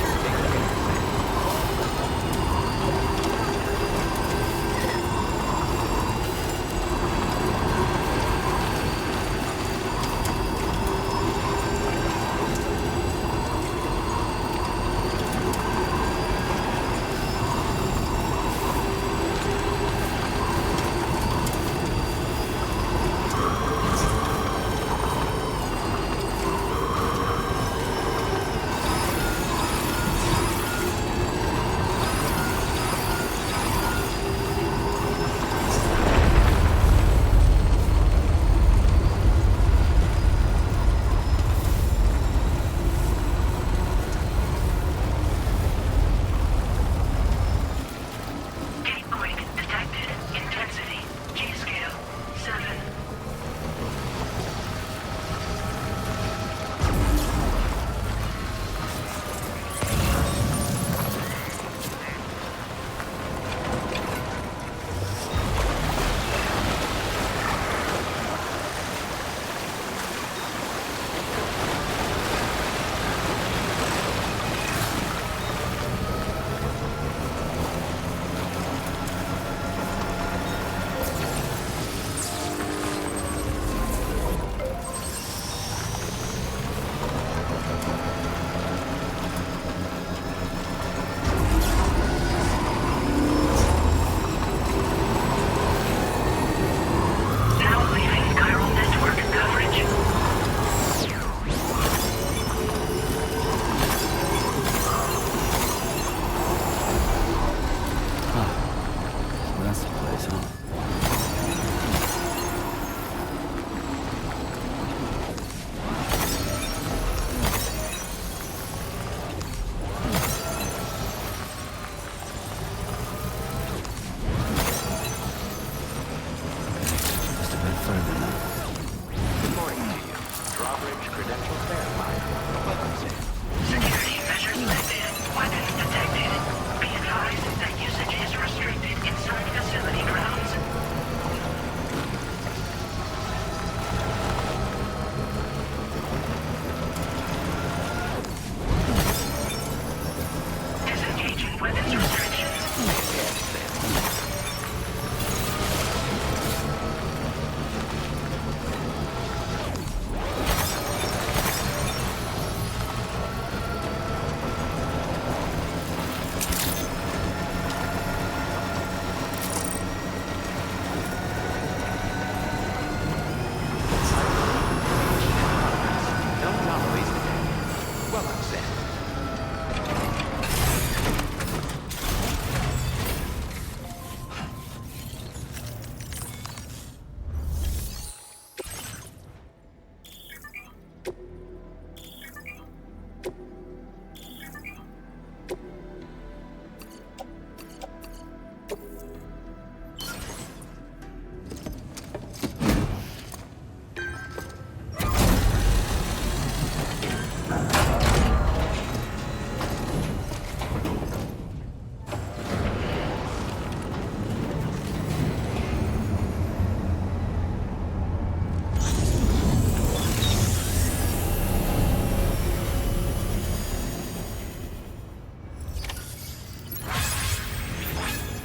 Gatepoint detected. Intensity. G-scale. 7. Now leaving chiral network coverage. So that's the place, huh? Just a bit further now. Reporting to you. Drawbridge credentials verified. Welcome, Sam. Security measures lifted. Weapons detected. Be advised that usage is restricted inside facility grounds. Disengaging weapons restrictions. No anomalies detected. Welcome, Sam.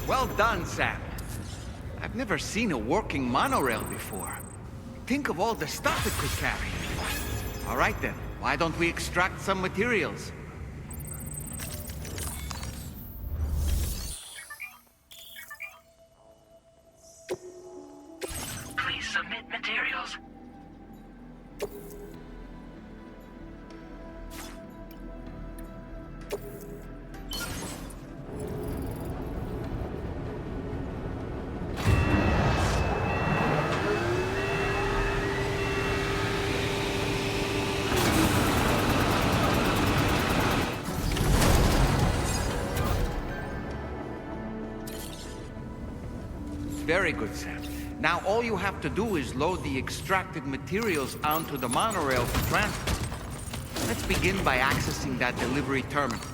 Well done, Sam. I've never seen a working monorail before. Think of all the stuff it could carry. All right then, why don't we extract some materials? Please submit materials. Very good, Sam. Now all you have to do is load the extracted materials onto the monorail for transport. Let's begin by accessing that delivery terminal.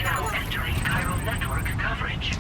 Now entering chiral network coverage.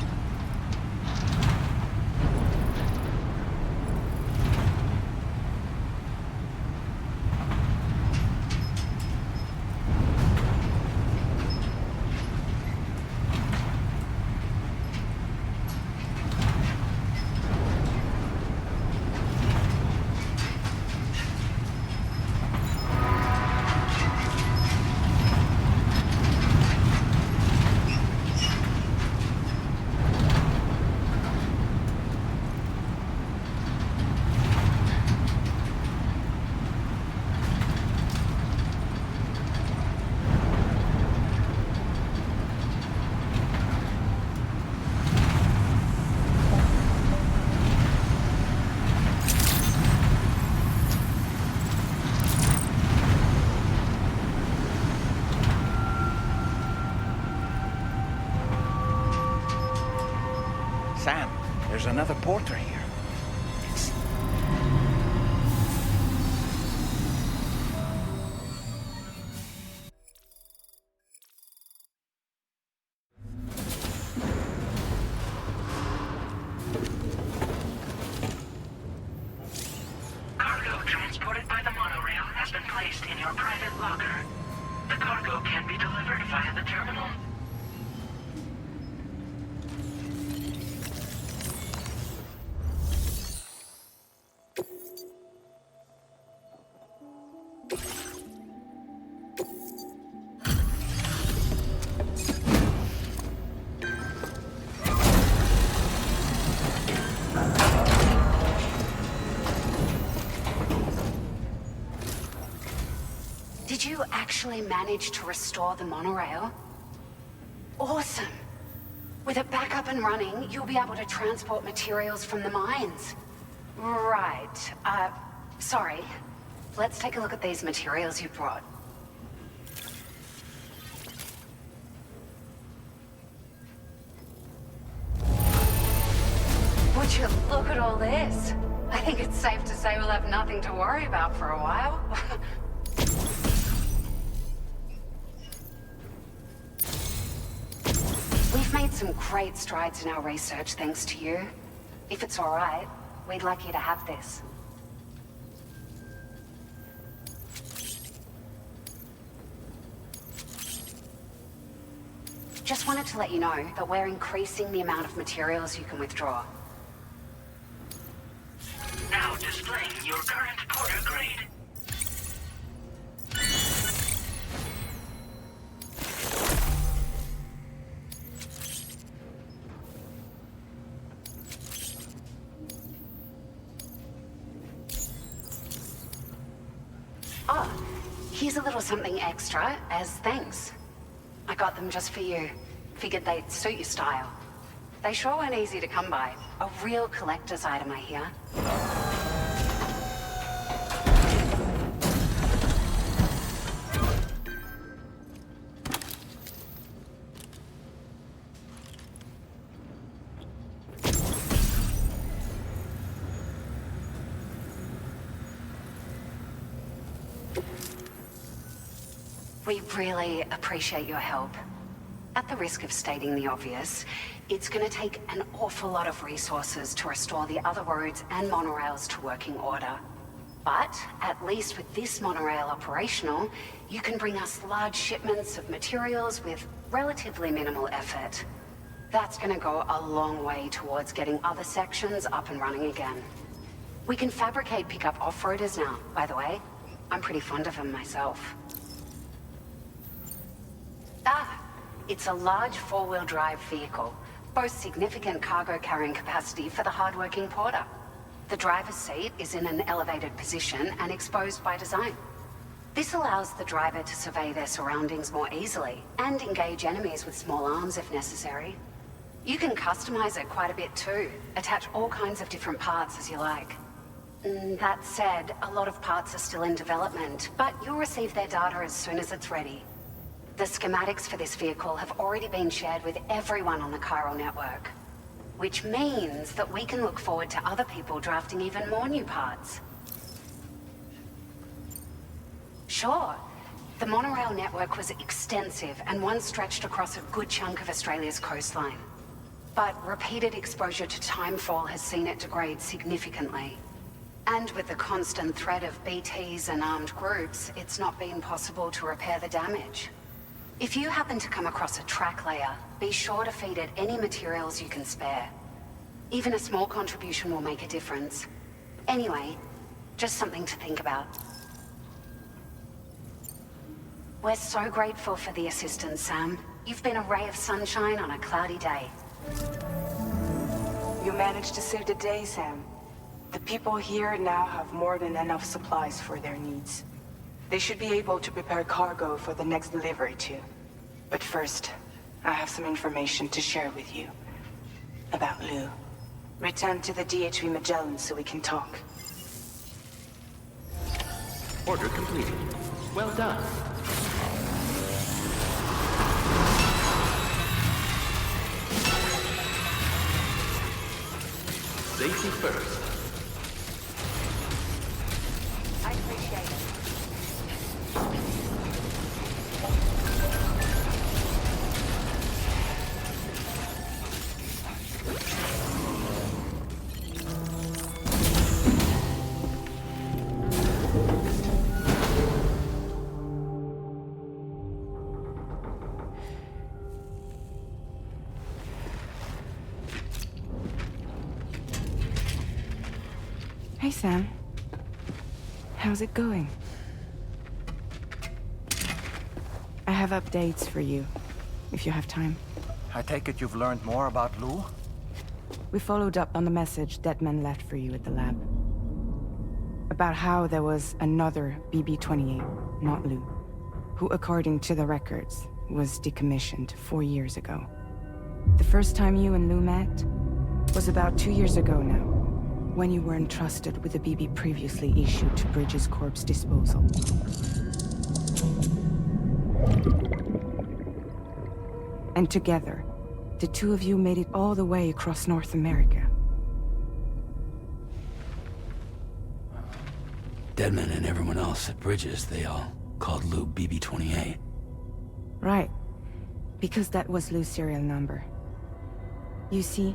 Sam, there's another porter here. Cargo transported by the monorail has been placed in your private locker. The cargo can be delivered via the terminal. Did you actually manage to restore the monorail? Awesome! With it back up and running, you'll be able to transport materials from the mines. Right. Sorry. Let's take a look at these materials you brought. Would you look at all this? I think it's safe to say we'll have nothing to worry about for a while. We've made some great strides in our research thanks to you. If it's all right, we'd like you to have this. Just wanted to let you know that we're increasing the amount of materials you can withdraw. Now displaying your current porter grade. Here's a little something extra as thanks. I got them just for you. Figured they'd suit your style. They sure weren't easy to come by. A real collector's item, I hear. We really appreciate your help. At the risk of stating the obvious, it's gonna take an awful lot of resources to restore the other roads and monorails to working order. But, at least with this monorail operational, you can bring us large shipments of materials with relatively minimal effort. That's gonna go a long way towards getting other sections up and running again. We can fabricate pickup off-roaders now, by the way. I'm pretty fond of them myself. It's a large four-wheel drive vehicle, boasts significant cargo carrying capacity for the hard-working porter. The driver's seat is in an elevated position and exposed by design. This allows the driver to survey their surroundings more easily and engage enemies with small arms if necessary. You can customize it quite a bit too, attach all kinds of different parts as you like. That said, a lot of parts are still in development, but you'll receive their data as soon as it's ready. The schematics for this vehicle have already been shared with everyone on the Chiral network, which means that we can look forward to other people drafting even more new parts. Sure, the monorail network was extensive and once stretched across a good chunk of Australia's coastline. But repeated exposure to timefall has seen it degrade significantly. And with the constant threat of BTs and armed groups, it's not been possible to repair the damage. If you happen to come across a track layer, be sure to feed it any materials you can spare. Even a small contribution will make a difference. Anyway, just something to think about. We're so grateful for the assistance, Sam. You've been a ray of sunshine on a cloudy day. You managed to save the day, Sam. The people here now have more than enough supplies for their needs. They should be able to prepare cargo for the next delivery too. But first, I have some information to share with you. About Lou. Return to the DHV Magellan so we can talk. Order completed. Well done. Safety first. I appreciate it. Hey, Sam. How's it going? I have updates for you, if you have time. I take it you've learned more about Lou? We followed up on the message Deadman left for you at the lab. About how there was another BB-28, not Lou, who, according to the records, was decommissioned 4 years ago. The first time you and Lou met was about 2 years ago now, when you were entrusted with the BB previously issued to Bridges Corp's disposal. And together, the two of you made it all the way across North America. Deadman and everyone else at Bridges, they all called Lou BB-28. Right. Because that was Lou's serial number. You see,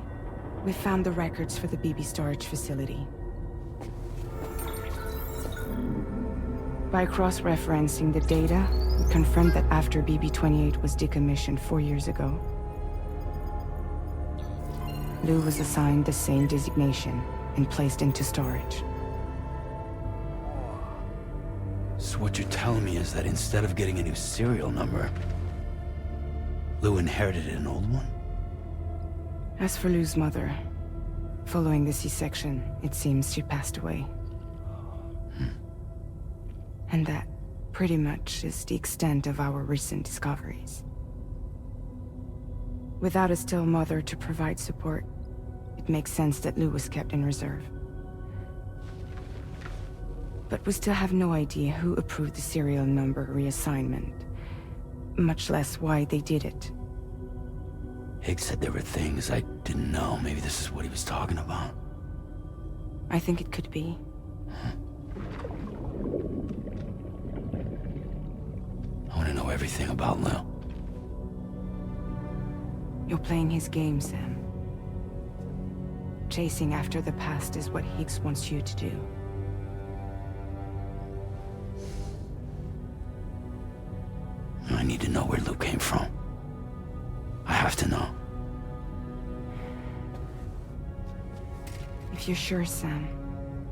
we found the records for the BB storage facility. By cross-referencing the data, we confirmed that after BB-28 was decommissioned 4 years ago, Lou was assigned the same designation and placed into storage. So what you're telling me is that instead of getting a new serial number, Lou inherited an old one? As for Lou's mother, following the C-section, it seems she passed away. And that pretty much is the extent of our recent discoveries. Without a still mother to provide support, it makes sense that Lou was kept in reserve. But we still have no idea who approved the serial number reassignment, much less why they did it. Higgs said there were things I didn't know. Maybe this is what he was talking about. I think it could be. I want to know everything about Lou. You're playing his game, Sam. Chasing after the past is what Higgs wants you to do. I need to know where Lou came from. I have to know. If you're sure, Sam,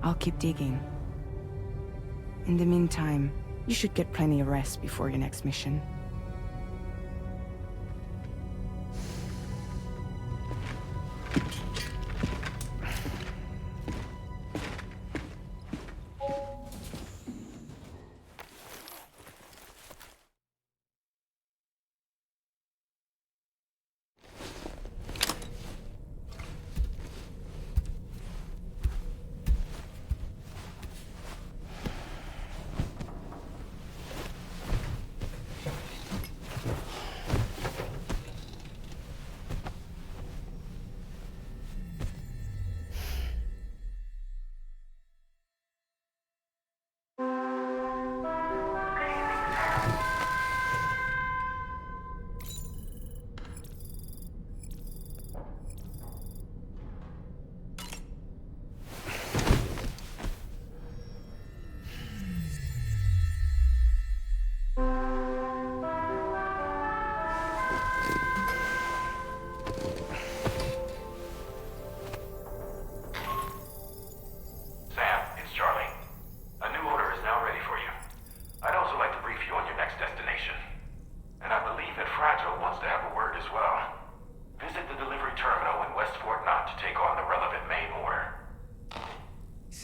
I'll keep digging. In the meantime, you should get plenty of rest before your next mission.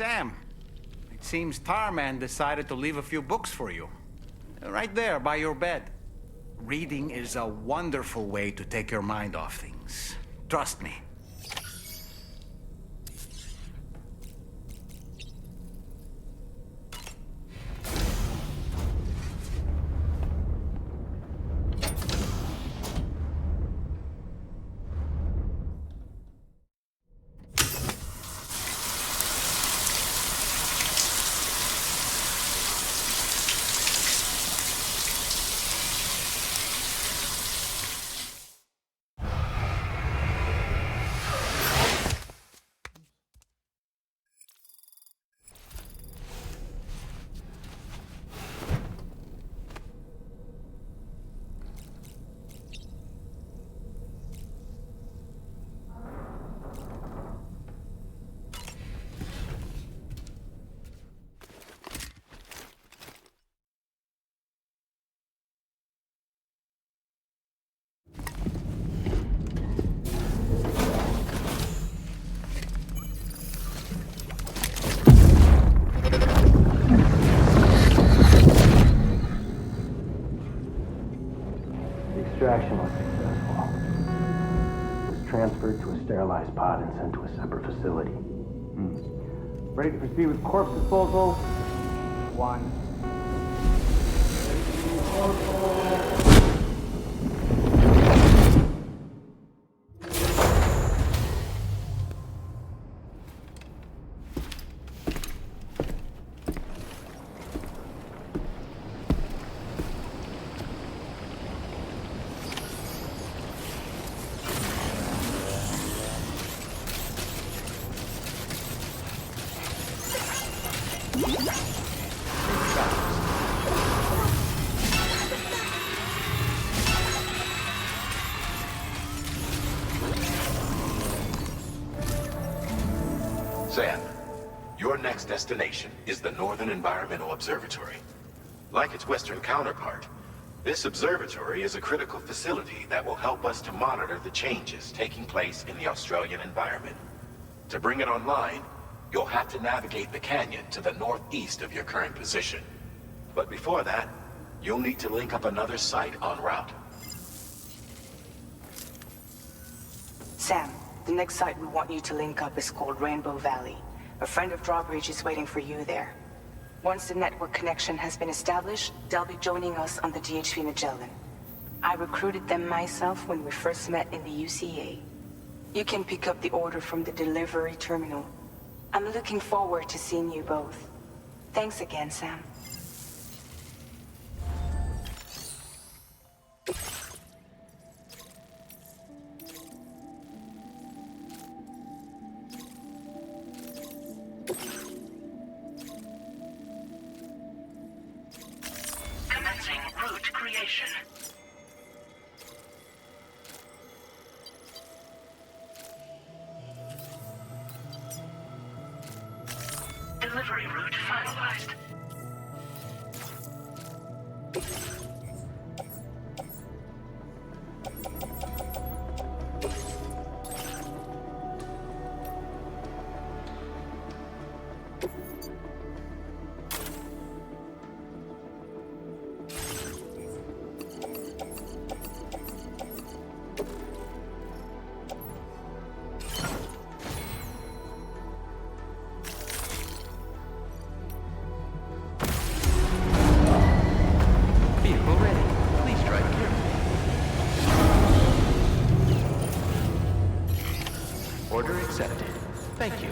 Sam, it seems Tarman decided to leave a few books for you. Right there, by your bed. Reading is a wonderful way to take your mind off things. Trust me. Extraction was successful. It was transferred to a sterilized pod and sent to a separate facility. Ready to proceed with corpse disposal? 1. Sam, your next destination is the Northern Environmental Observatory. Like its Western counterpart, this observatory is a critical facility that will help us to monitor the changes taking place in the Australian environment. To bring it online, you'll have to navigate the canyon to the northeast of your current position. But before that, you'll need to link up another site en route. Sam, the next site we want you to link up is called Rainbow Valley. A friend of Drawbridge is waiting for you there. Once the network connection has been established, they'll be joining us on the DHV Magellan. I recruited them myself when we first met in the UCA. You can pick up the order from the delivery terminal. I'm looking forward to seeing you both. Thanks again, Sam. Commencing route creation. Delivery route finalized. Vehicle ready. Please drive carefully. Order accepted. Thank you.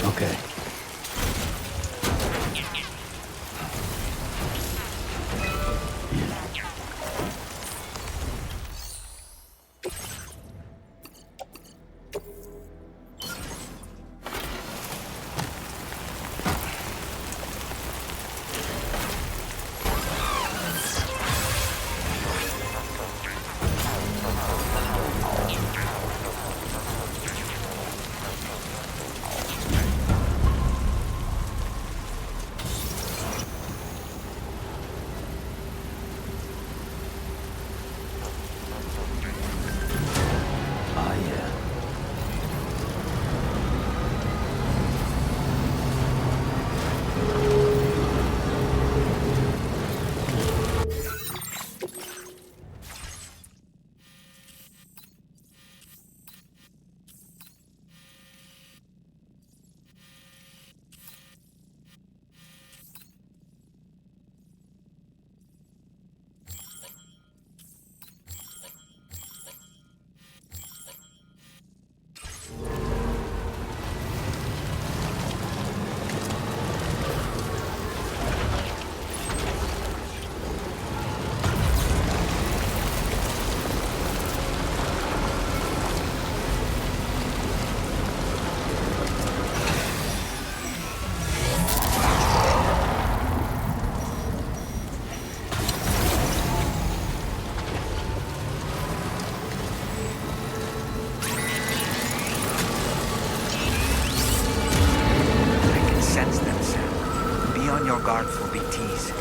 Okay. Ah, yeah. I can sense them, Sam. Be on your guard for BTs.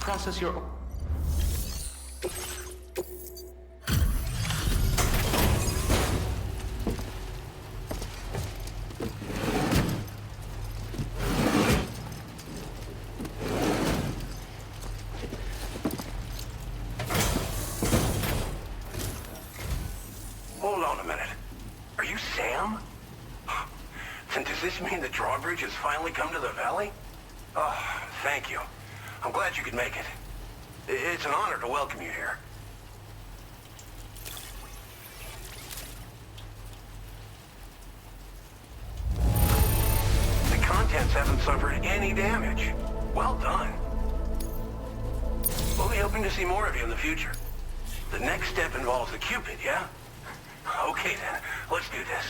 process your... Hold on a minute. Are you Sam? Then does this mean the drawbridge has finally come to the valley? Oh, thank you. I'm glad you could make it. It's an honor to welcome you here. The contents haven't suffered any damage. Well done. We'll be hoping to see more of you in the future. The next step involves the Cupid, yeah? Okay then, let's do this.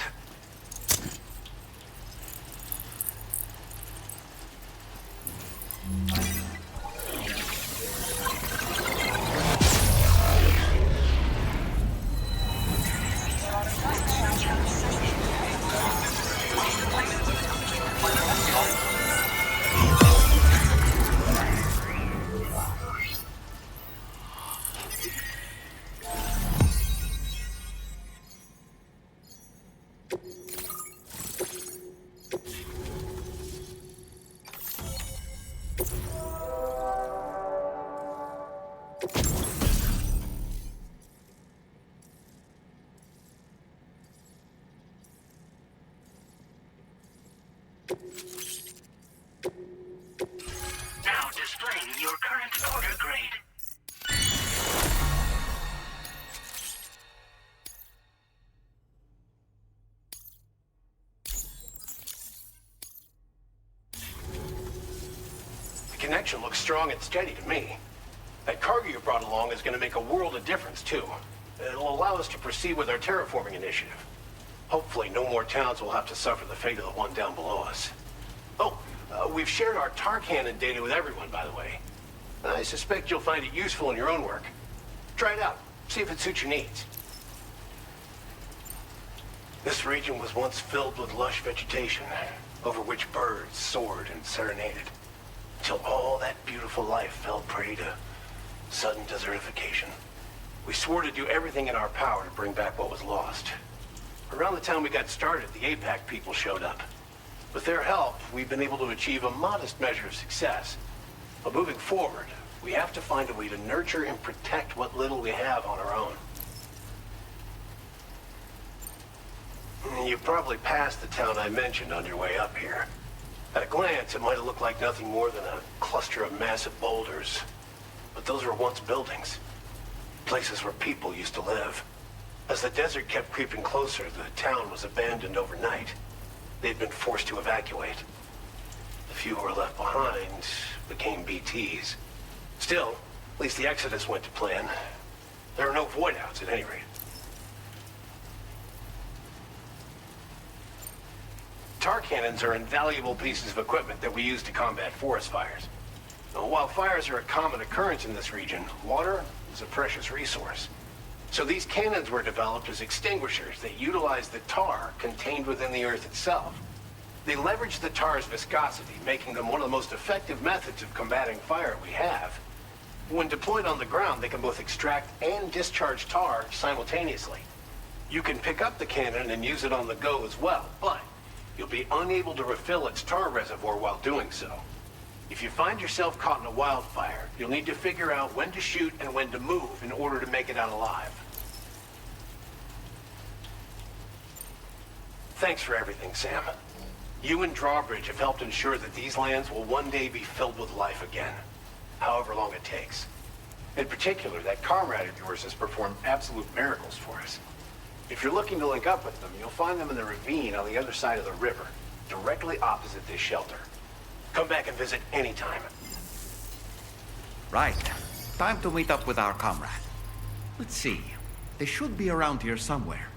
Now displaying your current order grade. The connection looks strong and steady to me. That cargo you brought along is going to make a world of difference, too. It'll allow us to proceed with our terraforming initiative. Hopefully, no more towns will have to suffer the fate of the one down below us. Oh, we've shared our tar cannon data with everyone, by the way. I suspect you'll find it useful in your own work. Try it out. See if it suits your needs. This region was once filled with lush vegetation, over which birds soared and serenaded, until all that beautiful life fell prey to sudden desertification. We swore to do everything in our power to bring back what was lost. Around the time we got started, the APAC people showed up. With their help, we've been able to achieve a modest measure of success. But moving forward, we have to find a way to nurture and protect what little we have on our own. You probably passed the town I mentioned on your way up here. At a glance, it might have looked like nothing more than a cluster of massive boulders. But those were once buildings. Places where people used to live. As the desert kept creeping closer, the town was abandoned overnight. They'd been forced to evacuate. The few who were left behind became BTs. Still, at least the exodus went to plan. There are no void-outs at any rate. Tar cannons are invaluable pieces of equipment that we use to combat forest fires. Now, while fires are a common occurrence in this region, water is a precious resource. So these cannons were developed as extinguishers that utilize the tar contained within the earth itself. They leverage the tar's viscosity, making them one of the most effective methods of combating fire we have. When deployed on the ground, they can both extract and discharge tar simultaneously. You can pick up the cannon and use it on the go as well, but you'll be unable to refill its tar reservoir while doing so. If you find yourself caught in a wildfire, you'll need to figure out when to shoot and when to move in order to make it out alive. Thanks for everything, Sam. You and Drawbridge have helped ensure that these lands will one day be filled with life again, however long it takes. In particular, that comrade of yours has performed absolute miracles for us. If you're looking to link up with them, you'll find them in the ravine on the other side of the river, directly opposite this shelter. Come back and visit anytime. Right. Time to meet up with our comrade. Let's see. They should be around here somewhere.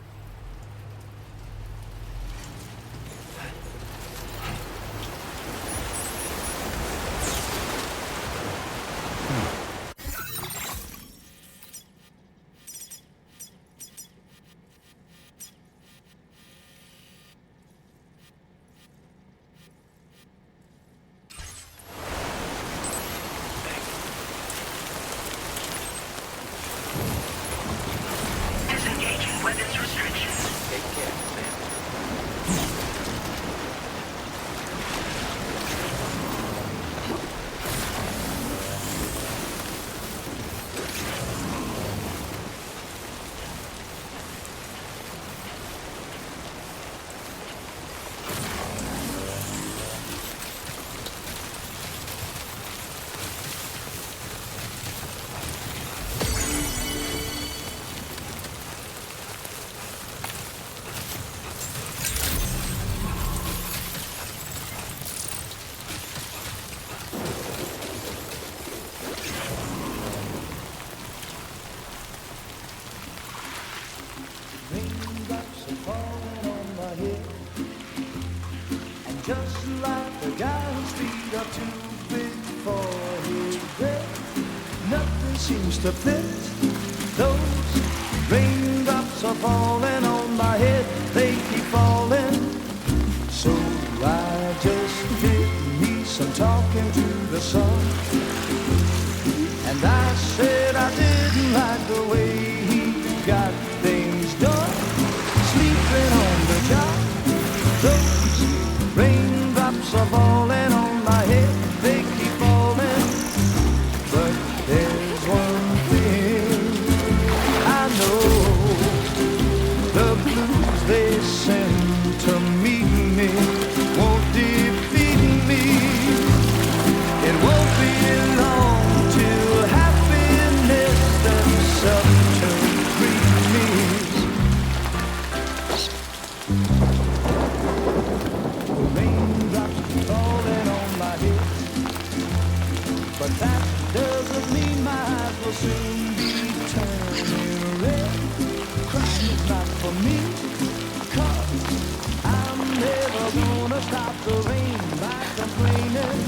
guy's feet are too big for his bed. Nothing seems to fit. Those raindrops are falling on my head. They keep falling. So I just did me some talking to the sun. And I said I didn't like the way he got things done. Sleeping on the job. Those raindrops are falling on my head. They keep falling. But there's one thing I know. The blues they send to meet me won't defeat me. It won't be long till happiness steps up to greet me. Raindrops falling on my head, but that doesn't mean my eyes will soon be turning red. Crying is not for me, 'cause I'm never gonna stop the rain by complaining,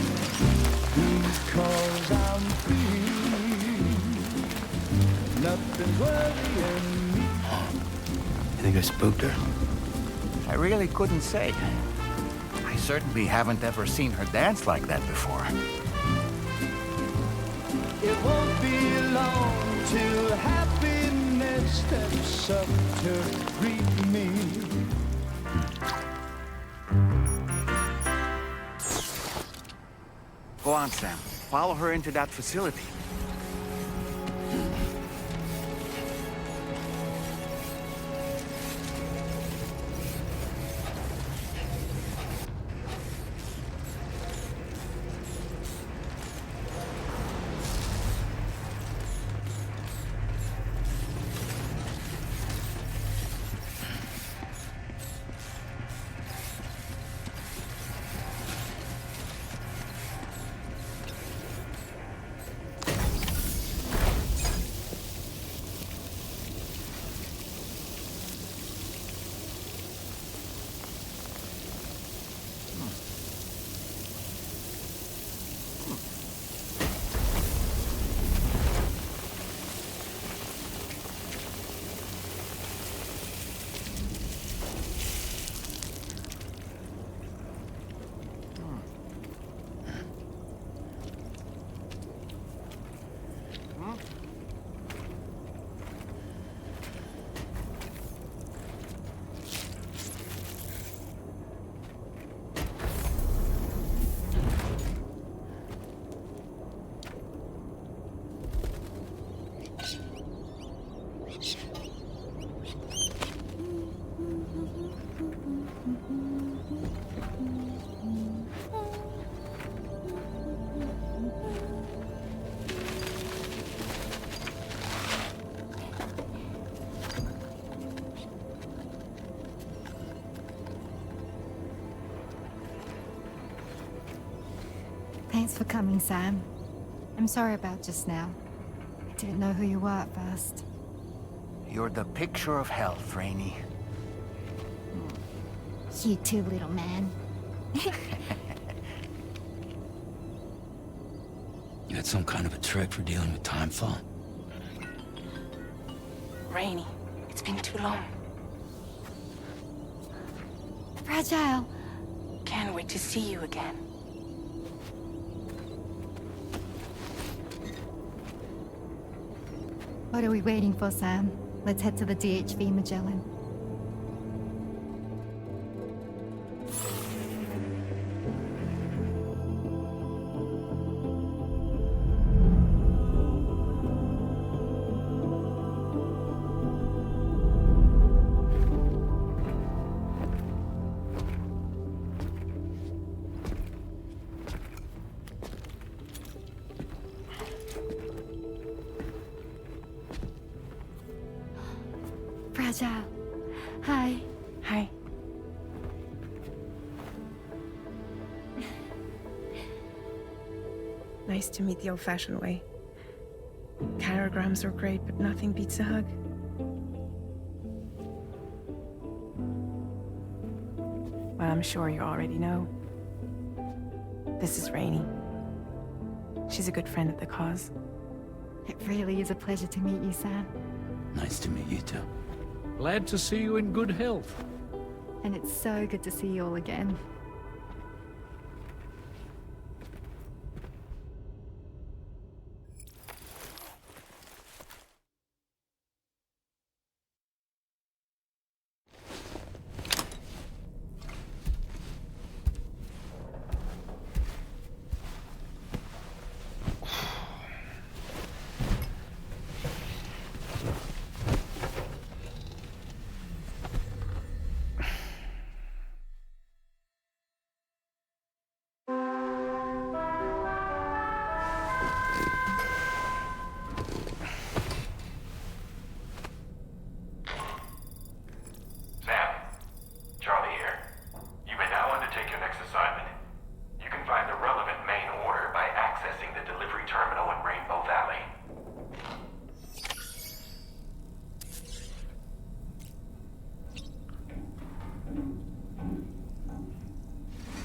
because I'm free. Nothing's worrying me. You think I spooked her? I really couldn't say. I certainly haven't ever seen her dance like that before. It won't be long till happiness steps up to greet me. Go on, Sam. Follow her into that facility. Thanks for coming, Sam. I'm sorry about just now. I didn't know who you were at first. You're the picture of health, Rainey. You too, little man. You had some kind of a trick for dealing with time fall? Rainey, it's been too long. Fragile. Can't wait to see you again. What are we waiting for, Sam? Let's head to the DHV Magellan. Fragile. Hi. Hi. Nice to meet the old-fashioned way. Carograms are great, but nothing beats a hug. Well, I'm sure you already know. This is Rainey. She's a good friend of the cause. It really is a pleasure to meet you, Sam. Nice to meet you too. Glad to see you in good health. And it's so good to see you all again.